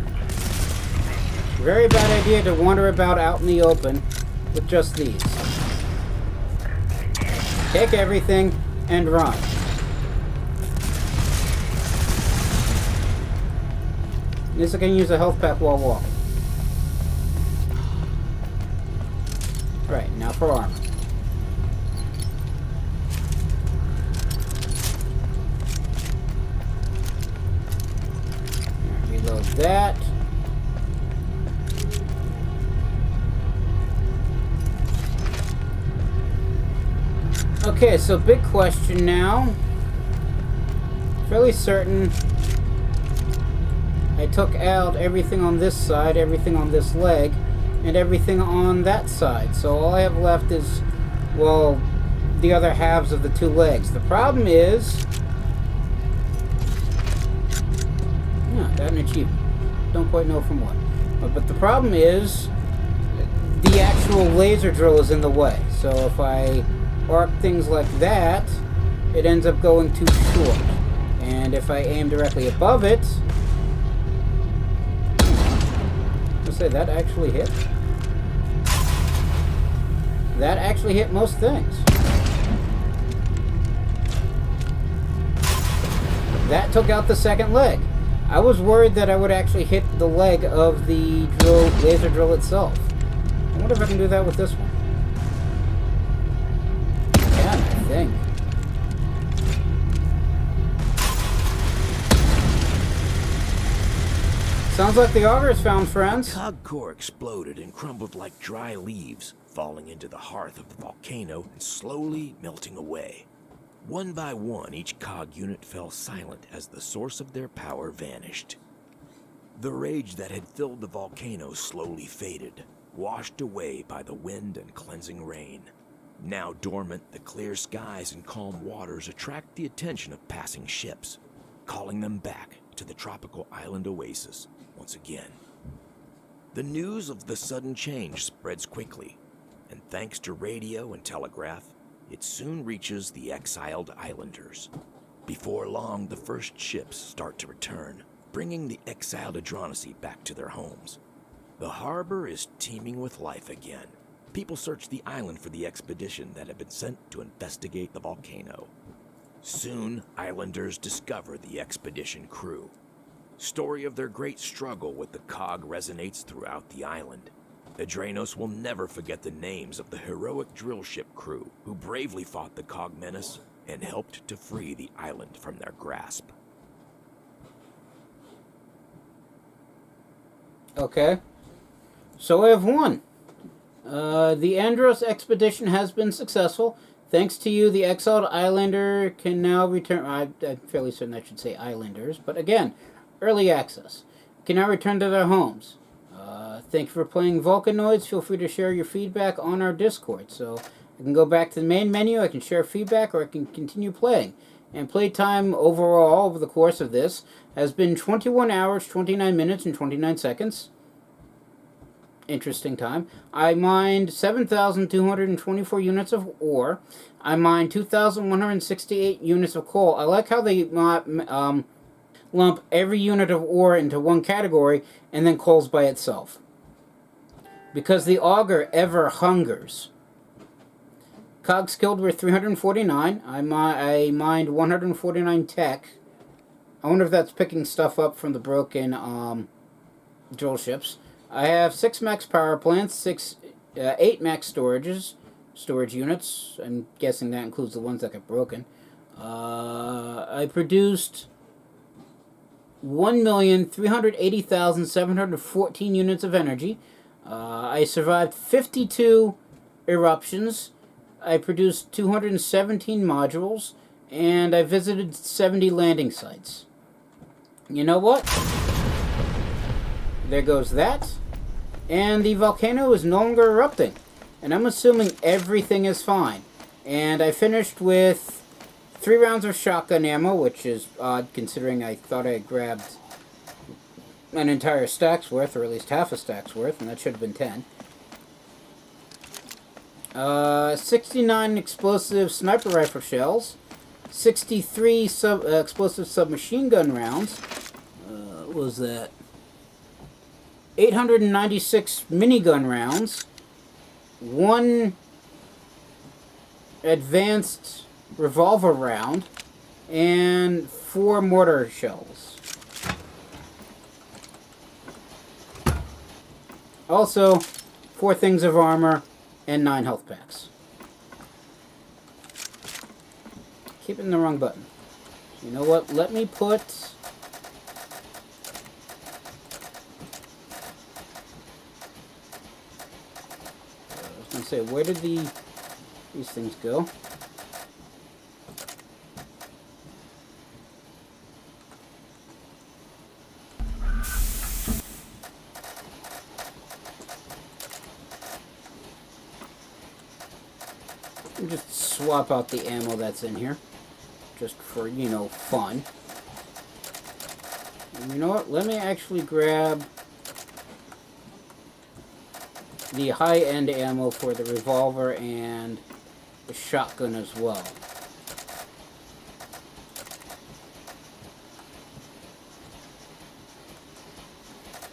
S1: Very bad idea to wander about out in the open with just these. Take everything and run. At least I can use a health pack while walking. Alright, now for armor. Reload that. Okay, so big question now. Fairly certain I took out everything on this side, everything on this leg, and everything on that side. So all I have left is, well, the other halves of the two legs. The problem is... yeah, got an achievement. Don't quite know from what. But the problem is, the actual laser drill is in the way. So if I arc things like that, it ends up going too short. And if I aim directly above it, let's say that actually hit. That actually hit most things. That took out the second leg. I was worried that I would actually hit the leg of the laser drill itself. I wonder if I can do that with this one. I think. Sounds like the Augers found friends.
S2: Cog core exploded and crumbled like dry leaves, falling into the hearth of the volcano and slowly melting away. One by one, each cog unit fell silent as the source of their power vanished. The rage that had filled the volcano slowly faded, washed away by the wind and cleansing rain. Now dormant, the clear skies and calm waters attract the attention of passing ships, calling them back to the tropical island oasis once again. The news of the sudden change spreads quickly, and thanks to radio and telegraph, it soon reaches the exiled islanders. Before long, the first ships start to return, bringing the exiled Adronacy back to their homes. The harbor is teeming with life again. People search the island for the expedition that had been sent to investigate the volcano. Soon, islanders discover the expedition crew. Story of their great struggle with the Cog resonates throughout the island. Adrenos will never forget the names of the heroic drillship crew who bravely fought the Cog menace and helped to free the island from their grasp.
S1: Okay. So I have won. The Andros expedition has been successful. Thanks to you, the exiled islander can now return... I'm fairly certain I should say islanders, but again, early access. Can now return to their homes. Thank you for playing Volcanoids. Feel free to share your feedback on our Discord. So I can go back to the main menu, I can share feedback, or I can continue playing. And playtime overall over the course of this has been 21 hours, 29 minutes, and 29 seconds. Interesting time. I mined 7,224 units of ore. I mined 2,168 units of coal. I like how they lump every unit of ore into one category and then coal's by itself. Because the Auger ever hungers. Cogs killed were 349. I mined 149 tech. I wonder if that's picking stuff up from the broken drill ships. I have 6 max power plants, 8 max storage units. I'm guessing that includes the ones that got broken. I produced 1,380,714 units of energy. I survived 52 eruptions. I produced 217 modules, and I visited 70 landing sites. You know what? There goes that. And the volcano is no longer erupting. And I'm assuming everything is fine. And I finished with 3 rounds of shotgun ammo, which is odd considering I thought I had grabbed an entire stack's worth, or at least half a stack's worth, and that should have been 10. 69 explosive sniper rifle shells, 63 explosive submachine gun rounds. What was that? 896 minigun rounds, 1 advanced revolver round, and 4 mortar shells. Also, 4 things of armor and 9 health packs. Keep hitting the wrong button. You know what? Let me put... I was going to say, where did these things go? Just swap out the ammo that's in here, just for, you know, fun. And you know what? Let me actually grab the high-end ammo for the revolver and the shotgun as well.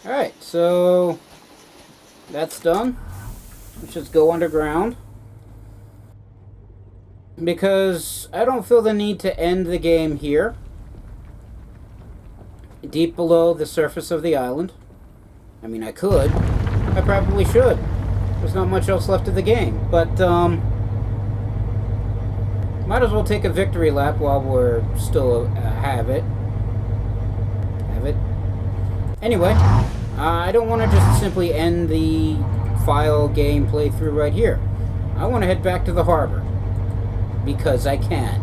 S1: Alright, so that's done. Let's just go underground. Because I don't feel the need to end the game here, deep below the surface of the island. I mean, I could. I probably should. There's not much else left of the game. But, might as well take a victory lap while we're still have it. Anyway, I don't want to just simply end the file game playthrough right here. I want to head back to the harbor. Because I can.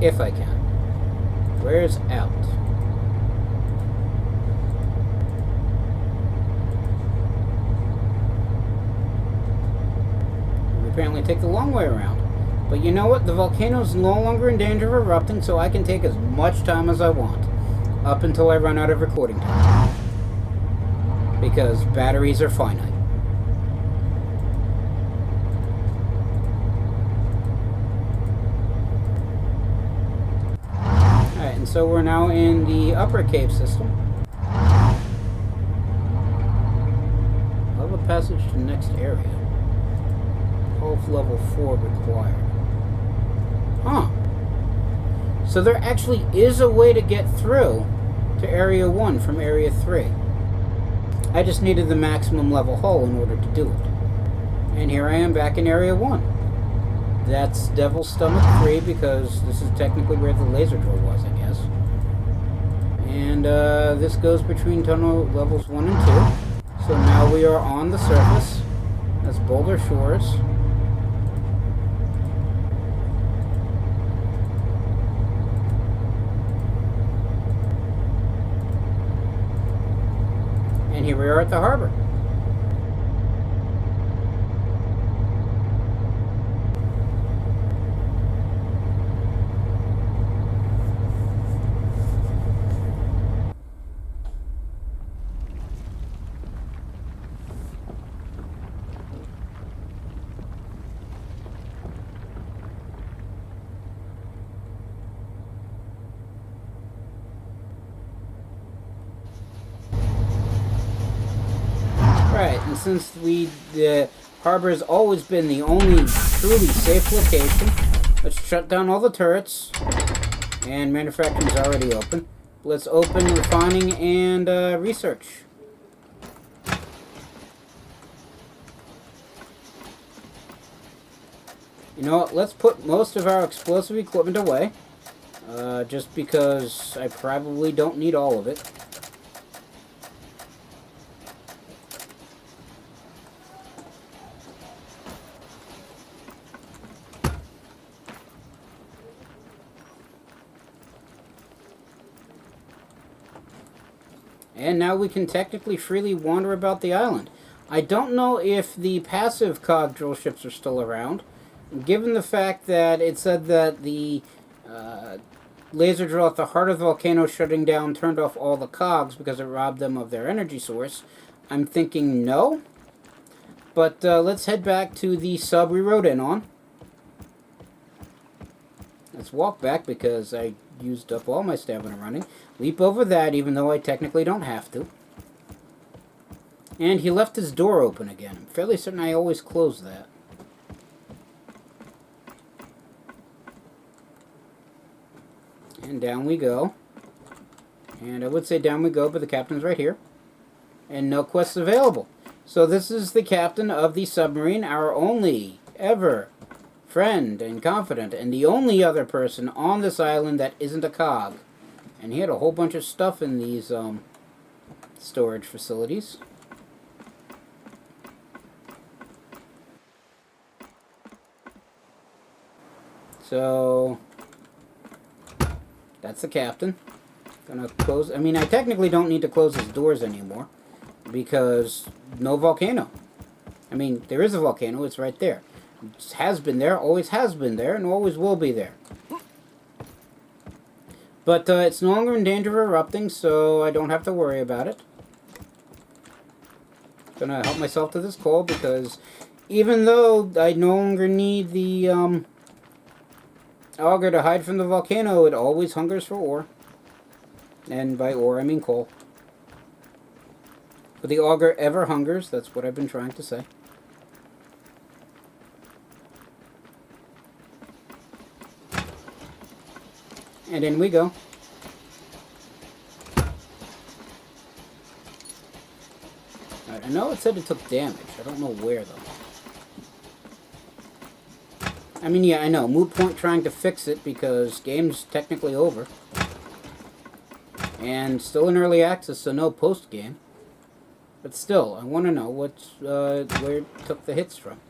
S1: If I can. Where's out? We apparently take the long way around. But you know what? The volcano's no longer in danger of erupting, so I can take as much time as I want. Up until I run out of recording time. Because batteries are finite. Alright, and so we're now in the upper cave system. Level passage to next area. Health level 4 required. Huh. So there actually is a way to get through to Area 1 from Area 3. I just needed the maximum level hull in order to do it. And here I am back in Area 1. That's Devil's Stomach 3 because this is technically where the laser drill was, I guess. And this goes between tunnel levels 1 and 2. So now we are on the surface. That's Boulder Shores. And here we are at the harbor. Right, and since the harbor has always been the only truly safe location, let's shut down all the turrets. And manufacturing's already open. Let's open refining and research. You know what, let's put most of our explosive equipment away. Just because I probably don't need all of it. And now we can technically freely wander about the island. I don't know if the passive cog drill ships are still around. Given the fact that it said that the laser drill at the heart of the volcano shutting down turned off all the cogs because it robbed them of their energy source, I'm thinking no. But let's head back to the sub we rode in on. Let's walk back because I used up all my stamina running. Leap over that even though I technically don't have to. And he left his door open again. I'm fairly certain I always close that. And down we go. And I would say down we go, but the captain's right here. And no quests available. So this is the captain of the submarine, our only ever friend and confidant, and the only other person on this island that isn't a cog. And he had a whole bunch of stuff in these storage facilities. So that's the captain. Gonna close. I mean, I technically don't need to close his doors anymore because no volcano. I mean, there is a volcano. It's right there. It has been there, always has been there, and always will be there. But it's no longer in danger of erupting, so I don't have to worry about it. Gonna help myself to this coal because even though I no longer need the Auger to hide from the volcano, it always hungers for ore. And by ore, I mean coal. But the Auger ever hungers, that's what I've been trying to say. And in we go. Alright, I know it said it took damage. I don't know where, though. I mean, yeah, I know. Moot point trying to fix it because game's technically over. And still in early access, so no post-game. But still, I want to know where it took the hits from.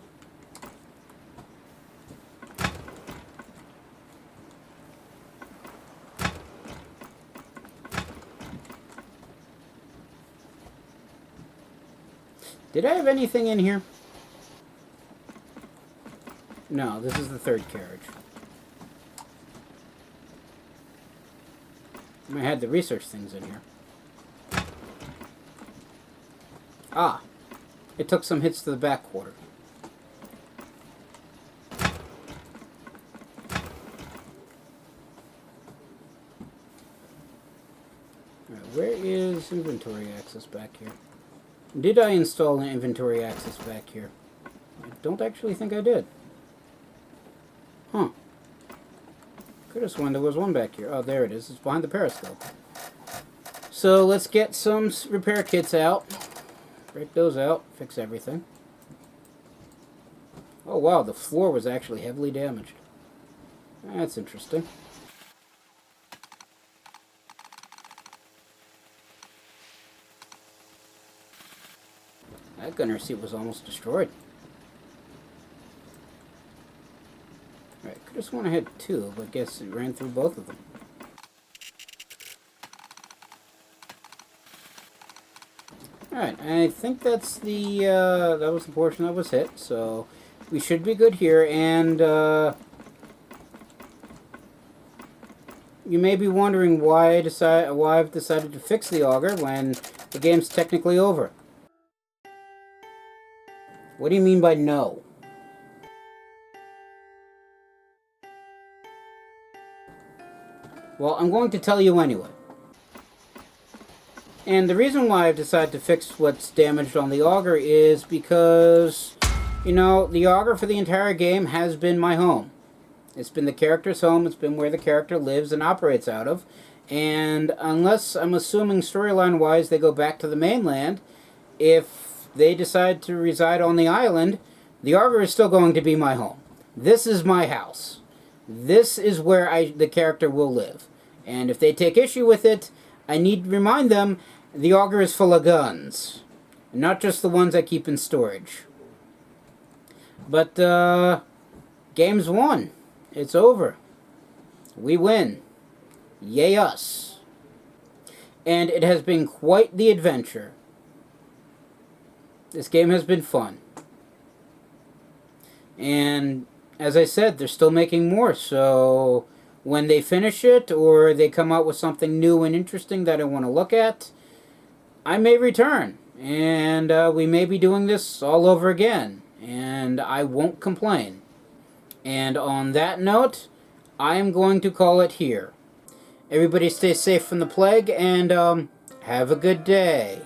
S1: Did I have anything in here? No, this is the third carriage. I had the research things in here. Ah, it took some hits to the back quarter. Alright, where is inventory access back here? Did I install an inventory access back here? I don't actually think I did. Huh. Could have sworn there was one back here. Oh, there it is. It's behind the periscope. So let's get some repair kits out. Break those out. Fix everything. Oh, wow. The floor was actually heavily damaged. That's interesting. That gunner seat was almost destroyed. Alright, could have sworn I had two, but I guess it ran through both of them. Alright, I think that's the, that was the portion that was hit, so we should be good here, and, you may be wondering why I've decided to fix the Auger when the game's technically over. What do you mean by no? Well, I'm going to tell you anyway. And the reason why I've decided to fix what's damaged on the Auger is because, you know, the Auger for the entire game has been my home. It's been the character's home, it's been where the character lives and operates out of. And unless, I'm assuming storyline-wise, they go back to the mainland, if they decide to reside on the island, the Auger is still going to be my home. This is my house. This is where the character will live. And if they take issue with it, I need to remind them, the Auger is full of guns. Not just the ones I keep in storage. But, game's won. It's over. We win. Yay us. And it has been quite the adventure. This game has been fun. And, as I said, they're still making more, so when they finish it, or they come out with something new and interesting that I want to look at, I may return. And we may be doing this all over again. And I won't complain. And on that note, I am going to call it here. Everybody stay safe from the plague, and have a good day.